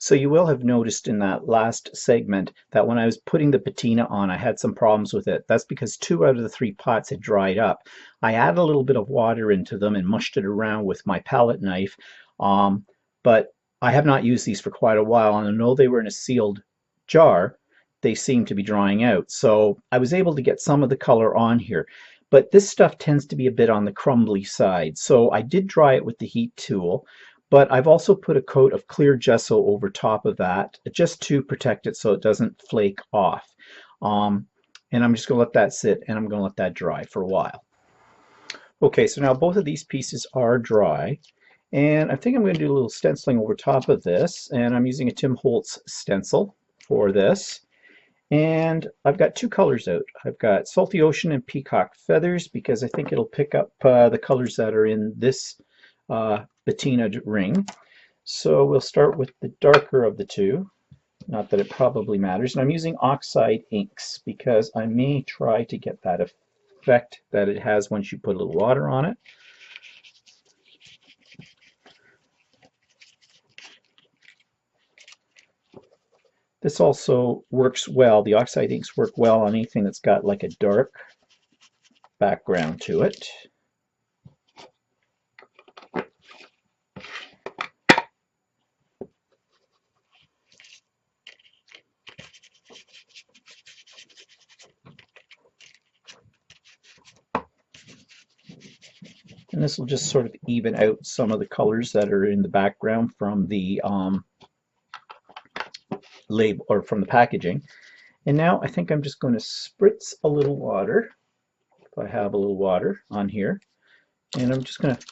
So you will have noticed in that last segment that when I was putting the patina on, I had some problems with it. That's because 2 out of the 3 pots had dried up. I added a little bit of water into them and mushed it around with my palette knife, but I have not used these for quite a while, and I know they were in a sealed jar. They seem to be drying out. So I was able to get some of the color on here. But this stuff tends to be a bit on the crumbly side. So I did dry it with the heat tool, but I've also put a coat of clear gesso over top of that just to protect it so it doesn't flake off. And I'm just going to let that sit, and I'm going to let that dry for a while. Okay, so now both of these pieces are dry, and I think I'm going to do a little stenciling over top of this, and I'm using a Tim Holtz stencil for this. And I've got two colors out. I've got Salty Ocean and Peacock Feathers because I think it'll pick up the colors that are in this patinaed ring. So we'll start with the darker of the two. Not that it probably matters. And I'm using oxide inks because I may try to get that effect that it has once you put a little water on it. This also works well. The oxide inks work well on anything that's got like a dark background to it. And this will just sort of even out some of the colors that are in the background from the label or from the packaging. And now I think I'm just going to spritz a little water, if I have a little water on here, and I'm just going to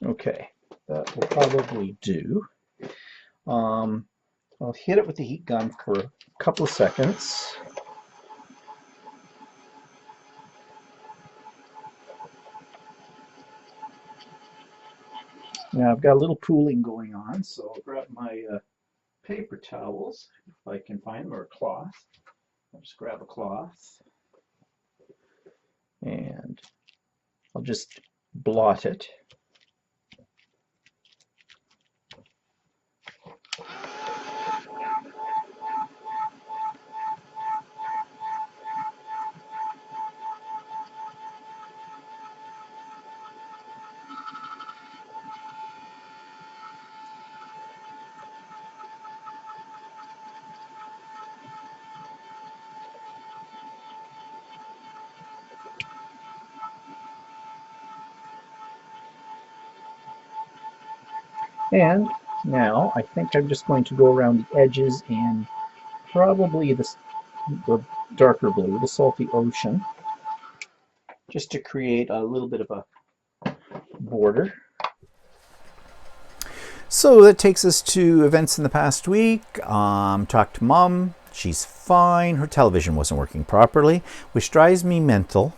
okay, that will probably do. I'll hit it with the heat gun for a couple of seconds. Now I've got a little pooling going on, so I'll grab my paper towels, if I can find them, or a cloth. I'll just grab a cloth, and I'll just blot it. And now I think I'm just going to go around the edges and probably the darker blue, the Salty Ocean, just to create a little bit of a border. So that takes us to events in the past week. Talked to Mom. She's fine. Her television wasn't working properly, which drives me mental.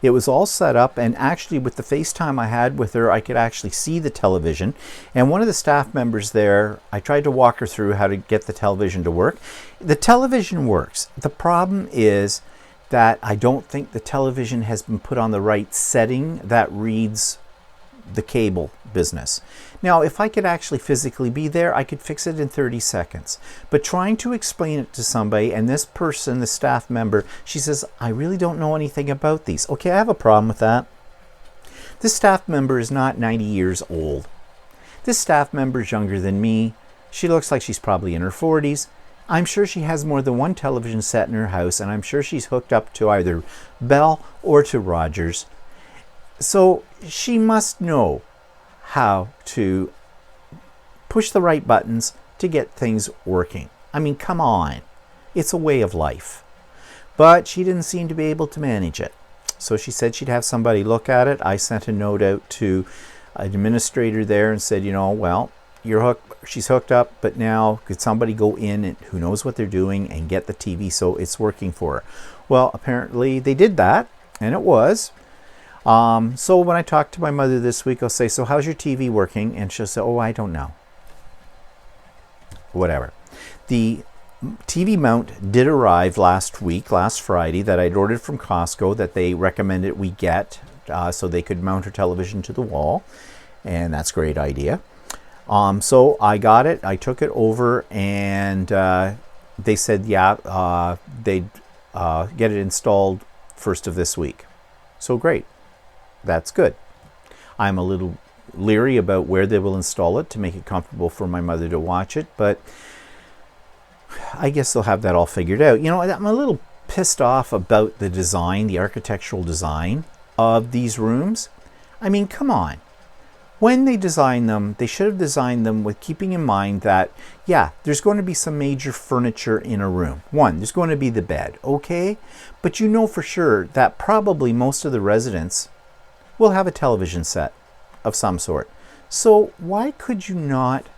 It was all set up, and actually with the FaceTime I had with her, I could actually see the television. And one of the staff members there, I tried to walk her through how to get the television to work. The television works. The problem is that I don't think the television has been put on the right setting that reads the cable business. Now, if I could actually physically be there, I could fix it in 30 seconds. But trying to explain it to somebody, and this person, the staff member, she says, I really don't know anything about these. Okay, I have a problem with that. This staff member is not 90 years old. This staff member is younger than me. She looks like she's probably in her 40s. I'm sure she has more than one television set in her house, and I'm sure she's hooked up to either Bell or to Rogers. So she must know how to push the right buttons to get things working. I mean, come on. It's a way of life. But she didn't seem to be able to manage it. So she said she'd have somebody look at it. I sent a note out to an administrator there and said, you know, well, she's hooked up, but now could somebody go in and who knows what they're doing and get the TV so it's working for her? Well, apparently they did that, and it was. So when I talk to my mother this week, I'll say, so how's your TV working? And she'll say, oh, I don't know. Whatever. The TV mount did arrive last Friday, that I'd ordered from Costco, that they recommended we get so they could mount her television to the wall. And that's a great idea. So I got it. I took it over, and they said, yeah, they'd get it installed first of this week. So great. That's good. I'm a little leery about where they will install it to make it comfortable for my mother to watch it, but I guess they'll have that all figured out. You know, I'm a little pissed off about the design, the architectural design of these rooms. I mean, come on. When they designed them, they should have designed them with keeping in mind that, yeah, there's going to be some major furniture in a room. One, there's going to be the bed, okay? But you know for sure that probably most of the residents will have a television set of some sort. So why could you not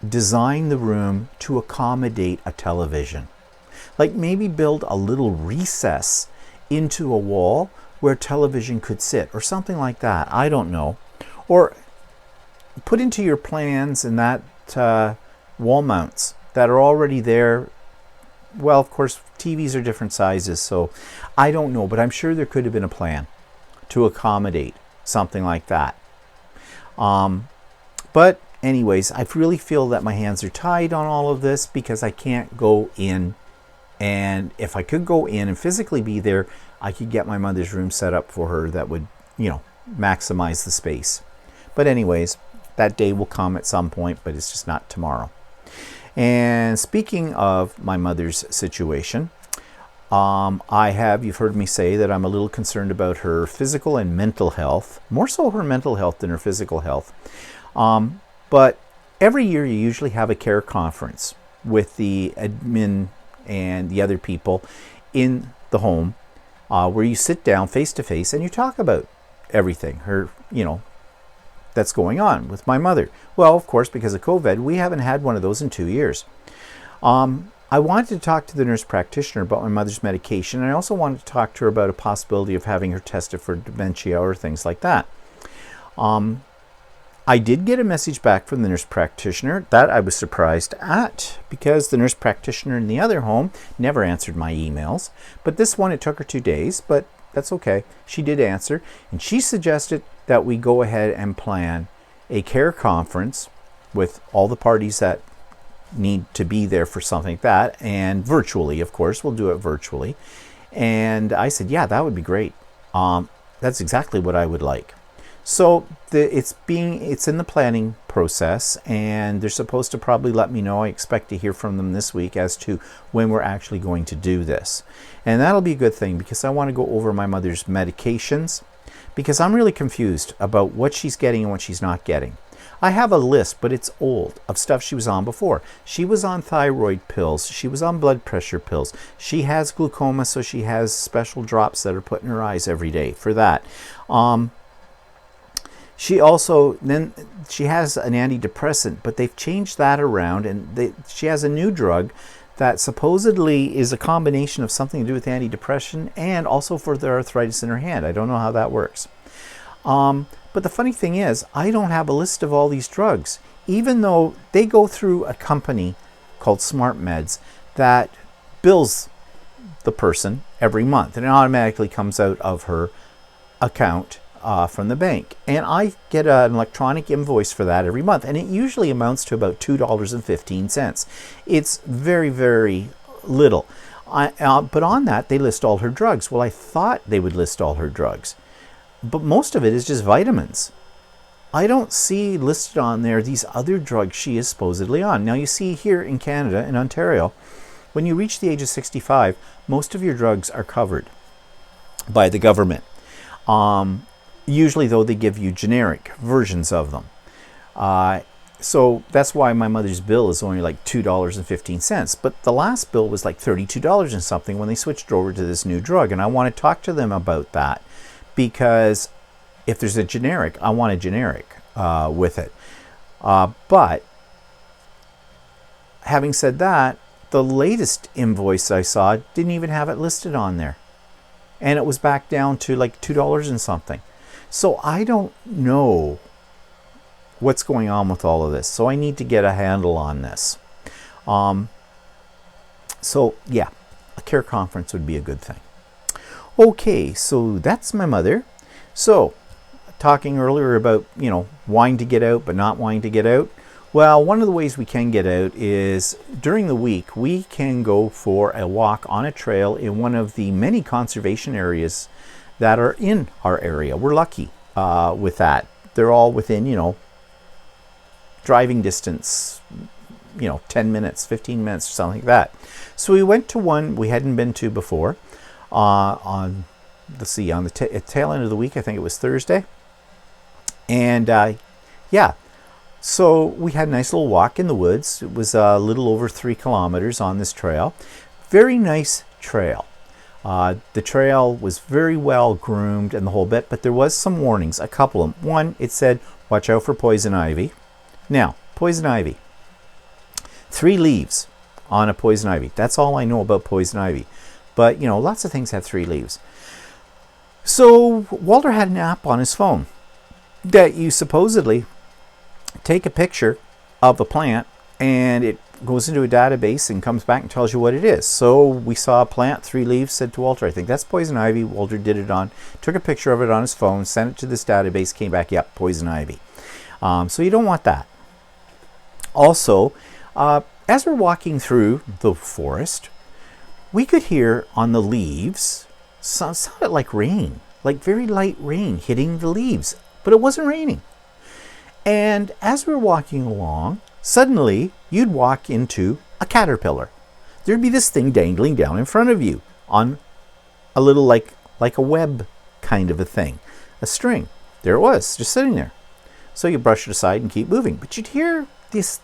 design the room to accommodate a television? Like maybe build a little recess into a wall where television could sit or something like that. I don't know. Or put into your plans and that wall mounts that are already there. Well, of course, TVs are different sizes, so I don't know, but I'm sure there could have been a plan to accommodate something like that. But anyways, I really feel that my hands are tied on all of this because I can't go in. And if I could go in and physically be there, I could get my mother's room set up for her that would, you know, maximize the space. But anyways, that day will come at some point, but it's just not tomorrow. And speaking of my mother's situation, you've heard me say that I'm a little concerned about her physical and mental health, more so her mental health than her physical health. But every year you usually have a care conference with the admin and the other people in the home where you sit down face to face and you talk about everything, her, you know, that's going on with my mother. Well, of course, because of COVID, we haven't had one of those in 2 years. I wanted to talk to the nurse practitioner about my mother's medication, and I also wanted to talk to her about a possibility of having her tested for dementia or things like that. I did get a message back from the nurse practitioner that I was surprised at because the nurse practitioner in the other home never answered my emails. But this one, it took her 2 days, but that's okay. She did answer, and she suggested that we go ahead and plan a care conference with all the parties that need to be there for something like that, and virtually, of course. We'll do it virtually. And I said, yeah, that would be great. That's exactly what I would like. So it's in the planning process, and they're supposed to probably let me know. I expect to hear from them this week as to when we're actually going to do this. And that'll be a good thing because I want to go over my mother's medications because I'm really confused about what she's getting and what she's not getting. I have a list, but it's old, of stuff she was on before. She was on thyroid pills. She was on blood pressure pills. She has glaucoma, so she has special drops that are put in her eyes every day for that. She also, then she has an antidepressant, but they've changed that around, and she has a new drug that supposedly is a combination of something to do with antidepressant and also for the arthritis in her hand. I don't know how that works. But the funny thing is, I don't have a list of all these drugs, even though they go through a company called Smart Meds that bills the person every month, and it automatically comes out of her account from the bank. And I get an electronic invoice for that every month, and it usually amounts to about $2.15. It's very, very little. But on that, they list all her drugs. Well, I thought they would list all her drugs, but most of it is just vitamins. I don't see listed on there these other drugs she is supposedly on. Now, you see here in Canada, in Ontario, when you reach the age of 65, most of your drugs are covered by the government. Usually, though, they give you generic versions of them. So that's why my mother's bill is only like $2.15. But the last bill was like $32 and something when they switched over to this new drug. And I want to talk to them about that because if there's a generic, I want a generic with it. But having said that, the latest invoice I saw didn't even have it listed on there. And it was back down to like $2 and something. So I don't know what's going on with all of this. So I need to get a handle on this. So yeah, a care conference would be a good thing. Okay, so that's my mother. So talking earlier about, wanting to get out but not wanting to get out. Well, one of the ways we can get out is during the week, we can go for a walk on a trail in one of the many conservation areas that are in our area. We're lucky with that. They're all within, driving distance, 10 minutes, 15 minutes, or something like that. So we went to one we hadn't been to before on the tail end of the week. I think it was Thursday. And yeah, so we had a nice little walk in the woods. It was a little over 3 kilometers on this trail. Very nice trail. The trail was very well groomed and the whole bit, but there was some warnings, a couple of them. One, it said, watch out for poison ivy. Now, poison ivy. 3 leaves on a poison ivy. That's all I know about poison ivy. But, lots of things have 3 leaves. So Walter had an app on his phone that you supposedly take a picture of the plant and it goes into a database and comes back and tells you what it is. So we saw a plant, 3 leaves, said to Walter, I think that's poison ivy. Walter took a picture of it on his phone, sent it to this database, came back, yep, poison ivy. So you don't want that. Also, as we're walking through the forest, we could hear on the leaves, sounded like rain, like very light rain hitting the leaves, but it wasn't raining. And as we're walking along, suddenly you'd walk into a caterpillar. There'd be this thing dangling down in front of you on a little like a web kind of a thing, a string. There it was, just sitting there. So you brush it aside and keep moving, but you'd hear this,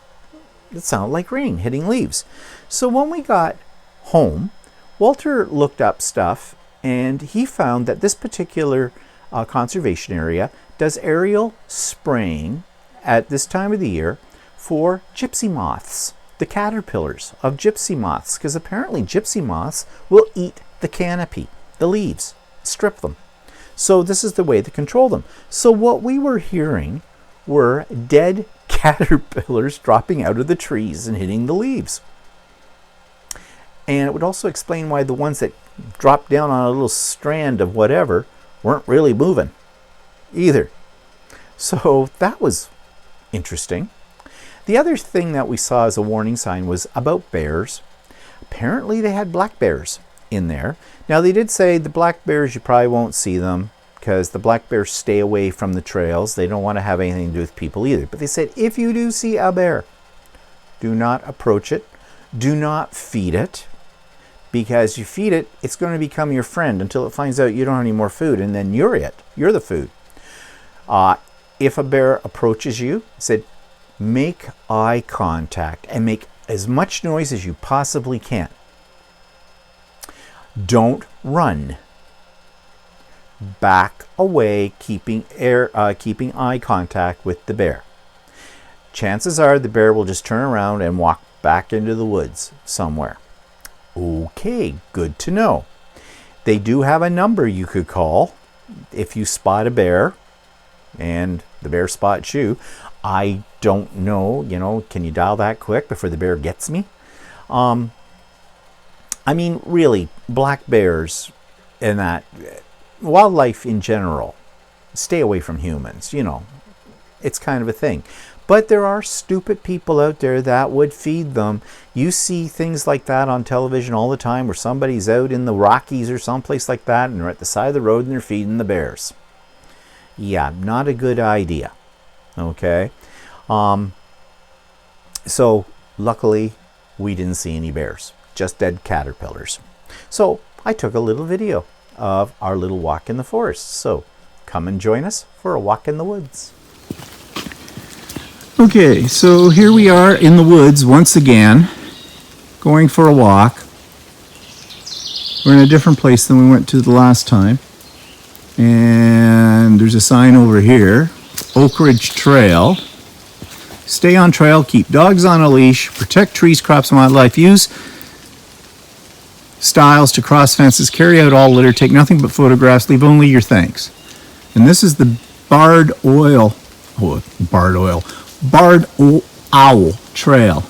it sounded like rain hitting leaves. So when we got home, Walter looked up stuff and he found that this particular conservation area does aerial spraying at this time of the year for gypsy moths, the caterpillars of gypsy moths, because apparently gypsy moths will eat the canopy, the leaves, strip them. So this is the way to control them. So what we were hearing were dead caterpillars dropping out of the trees and hitting the leaves. And it would also explain why the ones that dropped down on a little strand of whatever weren't really moving either. So that was interesting. The other thing that we saw as a warning sign was about bears. Apparently they had black bears in there. Now they did say the black bears, you probably won't see them because the black bears stay away from the trails. They don't want to have anything to do with people either. But they said if you do see a bear, do not approach it. Do not feed it. Because you feed it, it's going to become your friend until it finds out you don't have any more food, and then you're it. You're the food. If a bear approaches you, said, make eye contact and make as much noise as you possibly can. Don't run. Back away, keeping eye contact with the bear. Chances are the bear will just turn around and walk back into the woods somewhere. Okay, good to know. They do have a number you could call if you spot a bear and the bear spots you. I don't know, can you dial that quick before the bear gets me? I mean, really, black bears and that, wildlife in general, stay away from humans, it's kind of a thing. But there are stupid people out there that would feed them. You see things like that on television all the time where somebody's out in the Rockies or someplace like that and they're at the side of the road and they're feeding the bears. Yeah, not a good idea. Okay? So, luckily, we didn't see any bears. Just dead caterpillars. So, I took a little video of our little walk in the forest. So, come and join us for a walk in the woods. Okay, so here we are in the woods once again, going for a walk. We're in a different place than we went to the last time. And there's a sign over here, Oak Ridge Trail. Stay on trail, keep dogs on a leash, protect trees, crops, and wildlife, use stiles to cross fences, carry out all litter, take nothing but photographs, leave only your thanks. And this is the Barred Owl Trail.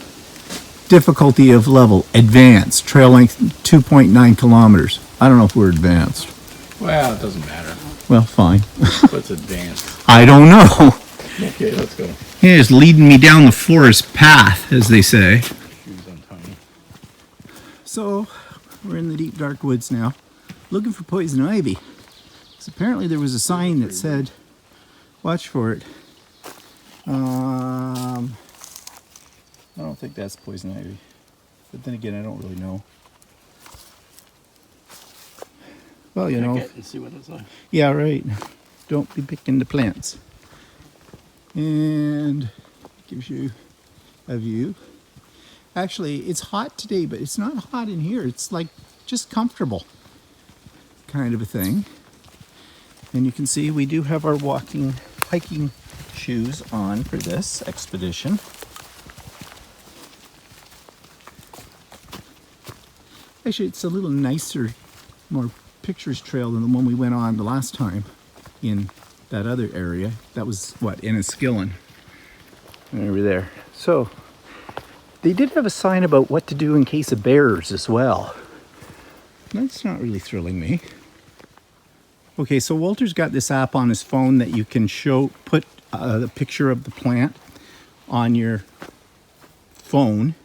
Difficulty of level, advanced. Trail length 2.9 kilometers. I don't know if we're advanced. Well, it doesn't matter. Well, fine. What's advanced? I don't know. Okay, let's go. He is leading me down the forest path, as they say. Shoes untying. So, we're in the deep dark woods now, looking for poison ivy. So apparently there was a sign that said Watch for it. I don't think that's poison ivy. But then again, I don't really know. Well, you know. Check it and see what it's like. Yeah, right. Don't be picking the plants. And it gives you a view. Actually, it's hot today, but it's not hot in here. It's like just comfortable kind of a thing. And you can see we do have our hiking shoes on for this expedition. Actually, it's a little nicer, more pictures trail than the one we went on the last time in that other area. That was, what, Enniskillen. Over there. So, they did have a sign about what to do in case of bears as well. That's not really thrilling me. Okay, so Walter's got this app on his phone that you can put the picture of the plant on your phone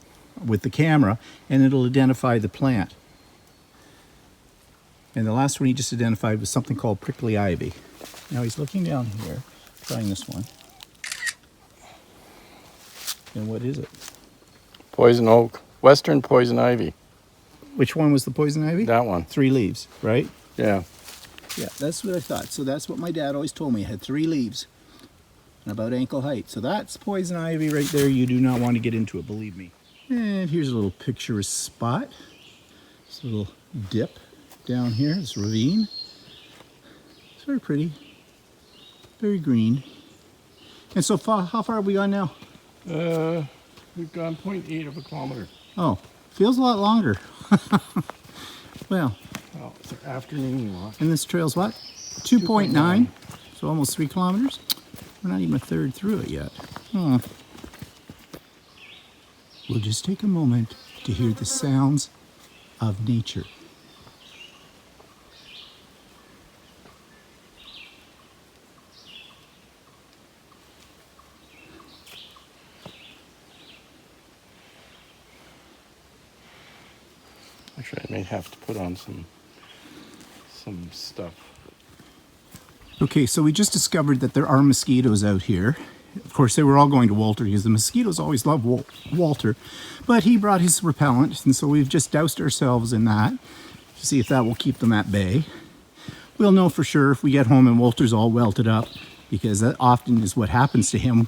with the camera, and it'll identify the plant. And the last one he just identified was something called prickly ivy. Now he's looking down here, trying this one. And what is it? Poison oak. Western poison ivy. Which one was the poison ivy? That one. 3 leaves, right? Yeah. Yeah, that's what I thought. So that's what my dad always told me. It had 3 leaves and about ankle height. So that's poison ivy right there. You do not want to get into it, believe me. And here's a little picturesque spot. This little dip down here, this ravine. It's very pretty. Very green. And so far, how far have we gone now? We've gone 0.8 of a kilometer. Oh, feels a lot longer. Well. Oh, it's an afternoon walk. And this trail's what? 2.9. So almost 3 kilometers. We're not even a third through it yet. Huh. We'll just take a moment to hear the sounds of nature. Actually, I may have to put on some stuff. Okay, so we just discovered that there are mosquitoes out here. Of course, they were all going to Walter because the mosquitoes always love Walter. But he brought his repellent, and so we've just doused ourselves in that to see if that will keep them at bay. We'll know for sure if we get home and Walter's all welted up, because that often is what happens to him.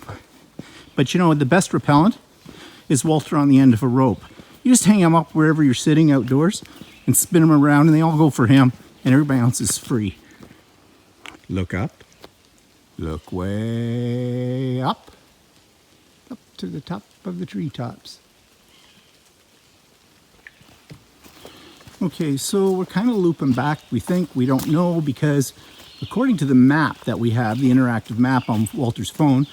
But you know, the best repellent is Walter on the end of a rope. You just hang him up wherever you're sitting outdoors and spin him around, and they all go for him, and everybody else is free. Look up. Look way up. Up to the top of the treetops. Okay, so we're kind of looping back. We think, we don't know, because according to the map that we have, the interactive map on Walter's phone,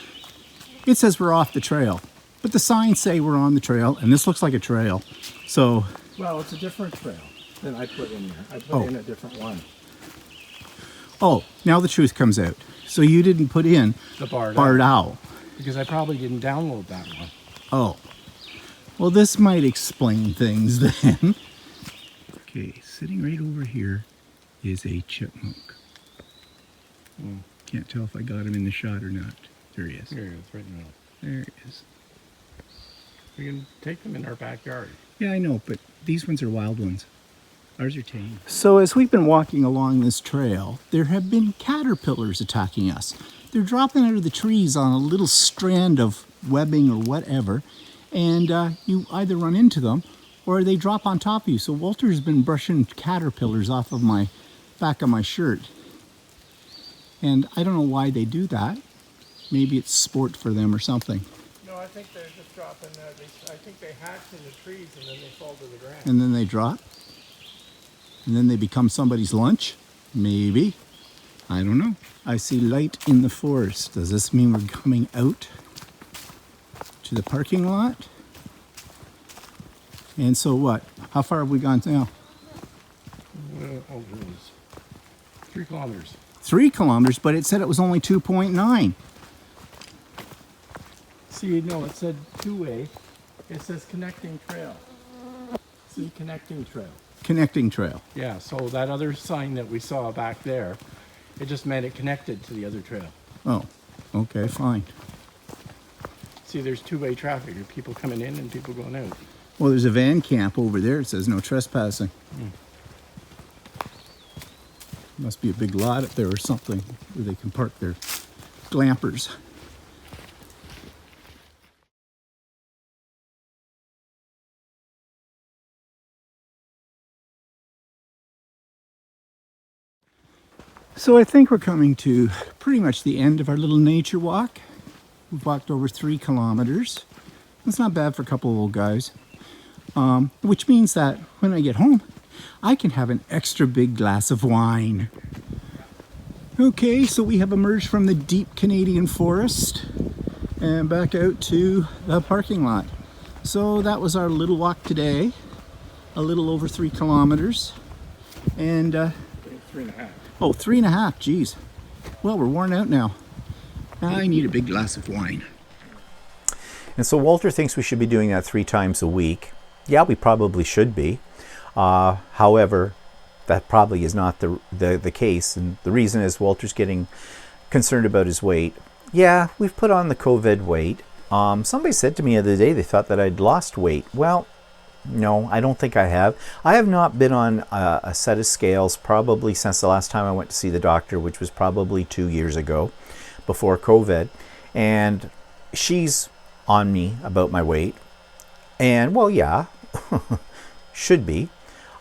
it says we're off the trail. But the signs say we're on the trail, and this looks like a trail. So, Well, it's a different trail than I put in there. I put in a different one. oh, now the truth comes out. So you didn't put in The barred owl. Because I probably didn't download that one. Oh. Well, this might explain things then. Okay, sitting right over here is a chipmunk. Can't tell if I got him in the shot or not. There he is. Here it is, right in the middle. There he is. We can take them in our backyard. Yeah, I know, but these ones are wild ones. Ours are tame. So as we've been walking along this trail, there have been caterpillars attacking us. They're dropping out of the trees on a little strand of webbing or whatever, and you either run into them or they drop on top of you. So Walter's been brushing caterpillars off of my back of my shirt. And I don't know why they do that. Maybe it's sport for them or something. No, I think they're just dropping. I think they hatch in the trees and then they fall to the ground. And then they drop? And then they become somebody's lunch? Maybe. I don't know. I see light in the forest. Does this mean we're coming out to the parking lot? And so what? How far have we gone now? 3 kilometers. 3 kilometers, but it said it was only 2.9. See, no, it said two-way. It says connecting trail. See, connecting trail. Connecting trail. Yeah, so that other sign that we saw back there, it just meant it connected to the other trail. Oh. Okay, fine. See, there's two-way traffic. There are people coming in and people going out. Well, there's a van camp over there. It says no trespassing. Must be a big lot up there or something where they can park their glampers. So I think we're coming to pretty much the end of our little nature walk. We've walked over 3 kilometers. That's not bad for a couple of old guys. Which means that when I get home, I can have an extra big glass of wine. Okay, so we have emerged from the deep Canadian forest and back out to the parking lot. So that was our little walk today. A little over 3 kilometers. And 3.5. oh, 3.5, geez. Well, we're worn out now. I need a big glass of wine. And so Walter thinks we should be doing that 3 times a week. Yeah, we probably should be. However, that probably is not the case. And the reason is Walter's getting concerned about his weight. Yeah, we've put on the COVID weight. Somebody said to me the other day they thought that I'd lost weight. Well, no, I don't think I have. I have not been on a set of scales probably since the last time I went to see the doctor, which was probably 2 years ago, before COVID. And she's on me about my weight. And, well, yeah, should be.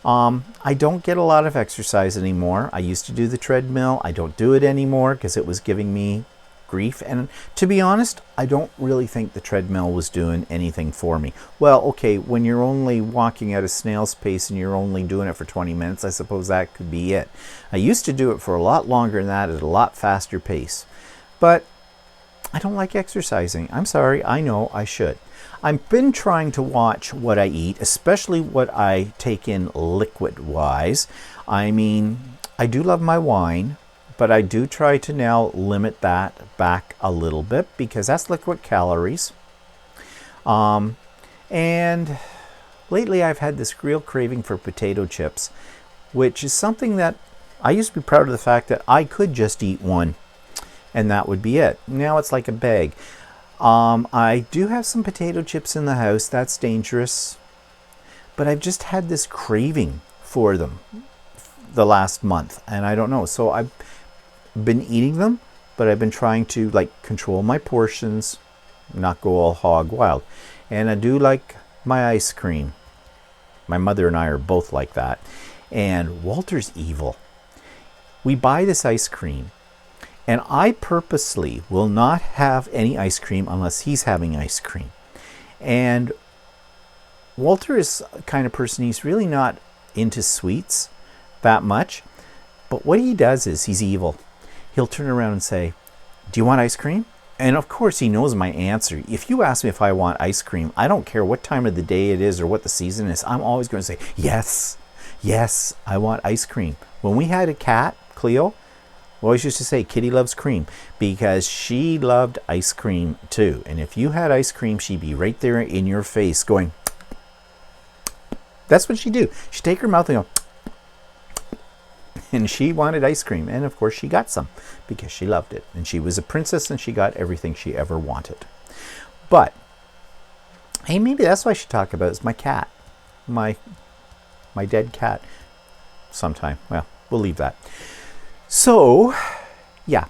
I don't get a lot of exercise anymore. I used to do the treadmill. I don't do it anymore because it was giving me grief. And to be honest, I don't really think the treadmill was doing anything for me. Well, okay, when you're only walking at a snail's pace and you're only doing it for 20 minutes, I suppose that could be it. I used to do it for a lot longer than that at a lot faster pace. But I don't like exercising. I'm sorry, I know I should. I've been trying to watch what I eat, especially what I take in liquid-wise. I mean, I do love my wine, but I do try to now limit that back a little bit because that's liquid calories. And lately I've had this real craving for potato chips, which is something that I used to be proud of the fact that I could just eat one and that would be it. Now it's like a bag. I do have some potato chips in the house. That's dangerous. But I've just had this craving for them the last month. And I don't know. So I've been eating them. But I've been trying to control my portions. Not go all hog wild. And I do like my ice cream. My mother and I are both like that. And Walter's evil. We buy this ice cream. And I purposely will not have any ice cream unless he's having ice cream. And Walter is the kind of person, he's really not into sweets that much. But what he does is he's evil. He'll turn around and say, "Do you want ice cream?" And of course he knows my answer. If you ask me if I want ice cream, I don't care what time of the day it is or what the season is. I'm always going to say, yes, yes, I want ice cream. When we had a cat, Cleo, we always used to say Kitty loves cream because she loved ice cream too. And if you had ice cream, she'd be right there in your face going, that's what she'd do. She'd take her mouth and go, and she wanted ice cream. And of course she got some because she loved it. And she was a princess and she got everything she ever wanted. But, hey, maybe that's what I should talk about is my cat. My dead cat sometime. Well, we'll leave that. So, yeah.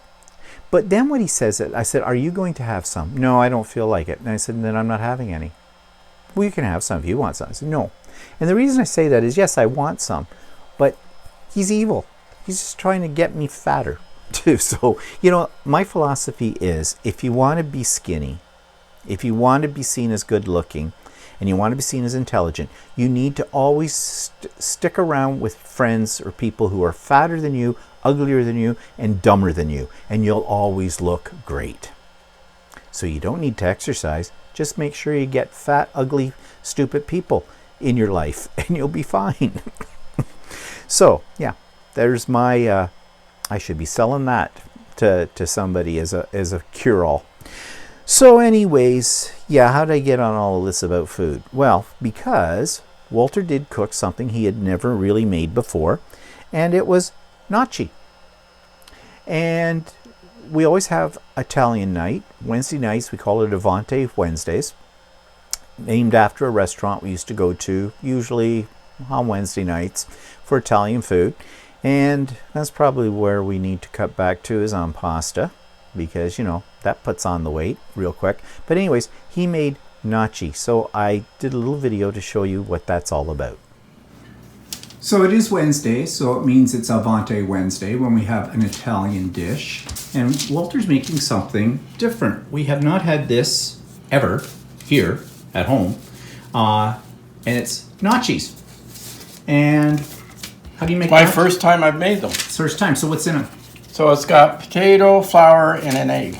But then what he says, I said, "Are you going to have some?" "No, I don't feel like it." And I said, "Then I'm not having any." "Well, you can have some if you want some." I said, "No." And the reason I say that is, yes, I want some. But he's evil. He's just trying to get me fatter, too. So, my philosophy is, if you want to be skinny, if you want to be seen as good looking, and you want to be seen as intelligent, you need to always stick around with friends or people who are fatter than you, uglier than you, and dumber than you, and you'll always look great. So you don't need to exercise. Just make sure you get fat, ugly, stupid people in your life, and you'll be fine. So, yeah, there's my, I should be selling that to somebody as a cure-all. So anyways, yeah, how did I get on all of this about food? Well, because Walter did cook something he had never really made before, and it was gnocchi. And we always have Italian night. Wednesday nights, we call it Avante Wednesdays, named after a restaurant we used to go to, usually on Wednesday nights, for Italian food. And that's probably where we need to cut back to, is on pasta, because, you know, that puts on the weight real quick. But anyways, he made gnocchi, so I did a little video to show you what that's all about. So it is Wednesday, so it means it's Avante Wednesday when we have an Italian dish. And Walter's making something different. We have not had this ever here at home. And it's gnocchis. And how do you make My gnocchi? first time I've made them. It's first time. So what's in it? So it's got potato, flour, and an egg,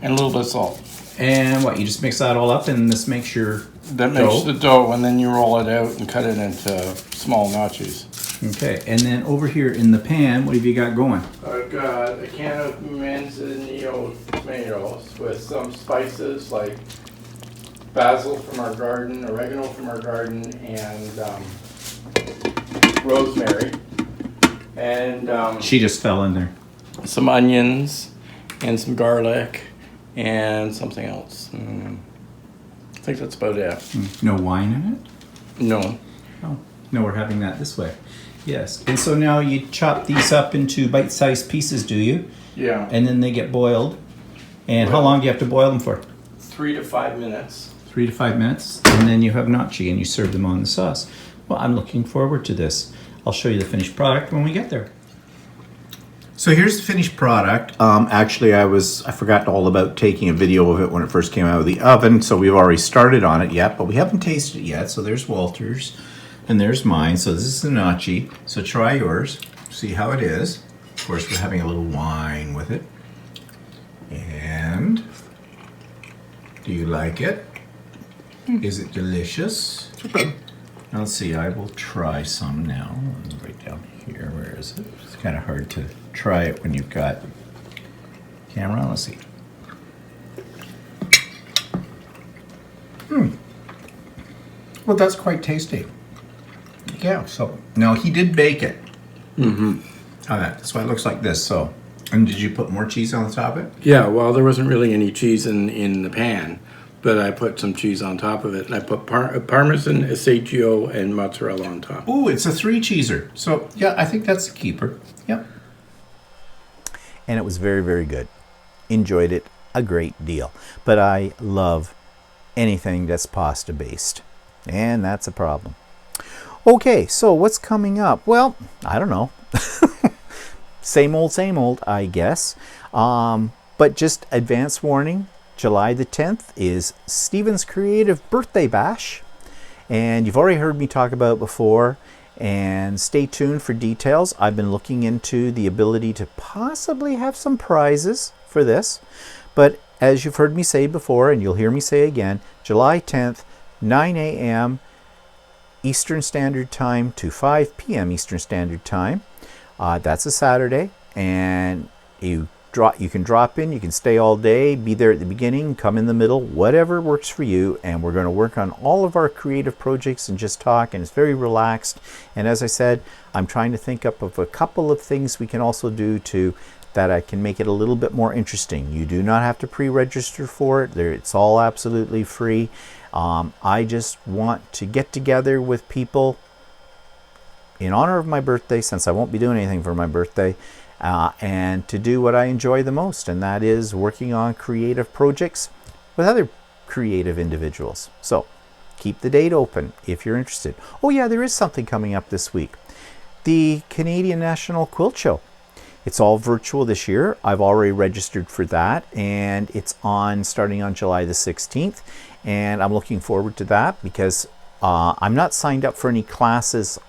and a little bit of salt. And what, you just mix that all up and this makes your That makes the dough, and then you roll it out and cut it into small gnocchis. Okay, and then over here in the pan, what have you got going? I've got a can of Manzanillo tomatoes with some spices like basil from our garden, oregano from our garden, and rosemary. And She just fell in there. some onions and some garlic and something else. I think that's about it. No wine in it? No. Oh, no, we're having that this way. Yes, and so now you chop these up into bite-sized pieces, do you? Yeah. And then they get boiled. And how long do you have to boil them for? 3 to 5 minutes. 3 to 5 minutes, and then you have gnocchi and you serve them on the sauce. Well, I'm looking forward to this. I'll show you the finished product when we get there. So here's the finished product. Actually, I forgot all about taking a video of it when it first came out of the oven, so we've already started on it yet, but we haven't tasted it yet. So there's Walter's, and there's mine. So this is the gnocchi. So try yours, see how it is. Of course, we're having a little wine with it. And do you like it? Is it delicious? Now, let's see, I will try some now. Right down here, where is it? It's kind of hard to try it when you've got camera on. Let's see. Well, that's quite tasty. Yeah, so now he did bake it. Mm-hmm. That's why it looks like this. So, and did you put more cheese on the top of it? Yeah, well, there wasn't really any cheese in the pan, but I put some cheese on top of it, and I put Parmesan, Aceggio, and mozzarella on top. Ooh, it's a 3-cheeser. So, yeah, I think that's the keeper. Yep. And it was very, very good. Enjoyed it a great deal. But I love anything that's pasta based. And that's a problem. Okay, so what's coming up? Well, I don't know. Same old, I guess. But just advance warning, July the 10th is Stephen's Creative Birthday Bash. And you've already heard me talk about it before. And stay tuned for details. I've been looking into the ability to possibly have some prizes for this. But as you've heard me say before, and you'll hear me say again, July 10th, 9 a.m. Eastern Standard Time to 5 p.m. Eastern Standard Time. That's a Saturday, and you can drop in, you can stay all day, be there at the beginning, come in the middle, whatever works for you. And we're going to work on all of our creative projects and just talk, and it's very relaxed. And as I said, I'm trying to think up of a couple of things we can also do that I can make it a little bit more interesting. You do not have to pre-register for it. It's all absolutely free. I just want to get together with people in honor of my birthday, since I won't be doing anything for my birthday, and to do what I enjoy the most, and that is working on creative projects with other creative individuals. So keep the date open if you're interested. Oh yeah, there is something coming up this week. The Canadian National Quilt Show. It's all virtual this year. I've already registered for that, and it's starting on July the 16th. And I'm looking forward to that because I'm not signed up for any classes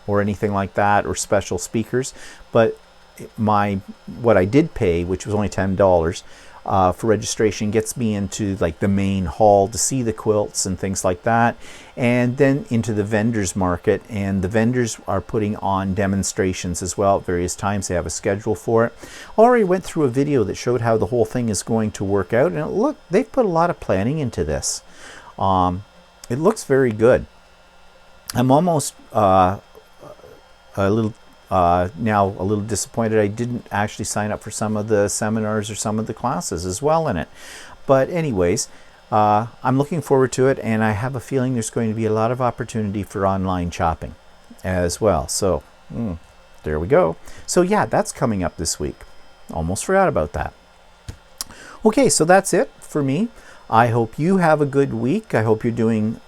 or anything like that or special speakers, but what I did pay, which was only $10 for registration, gets me into like the main hall to see the quilts and things like that, and then into the vendors market. And the vendors are putting on demonstrations as well at various times. They have a schedule for it. I already went through a video that showed how the whole thing is going to work out, and look, they've put a lot of planning into this. It looks very good. I'm almost a little Now, a little disappointed I didn't actually sign up for some of the seminars or some of the classes as well in it. But anyways, I'm looking forward to it, and I have a feeling there's going to be a lot of opportunity for online shopping as well. So there we go. So yeah, that's coming up this week. Almost forgot about that. Okay, so that's it for me. I hope you have a good week. I hope you're doing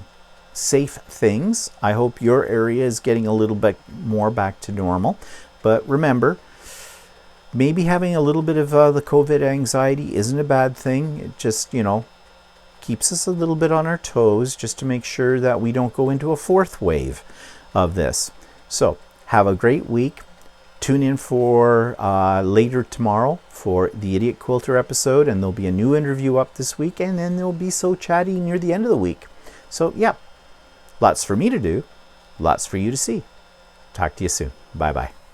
safe things. I hope your area is getting a little bit more back to normal. But remember, maybe having a little bit of the COVID anxiety isn't a bad thing. It just, keeps us a little bit on our toes just to make sure that we don't go into a fourth wave of this. So have a great week. Tune in for later tomorrow for the Idiot Quilter episode, and there'll be a new interview up this week, and then there'll be So Chatty near the end of the week. So yeah, lots for me to do, lots for you to see. Talk to you soon. Bye-bye.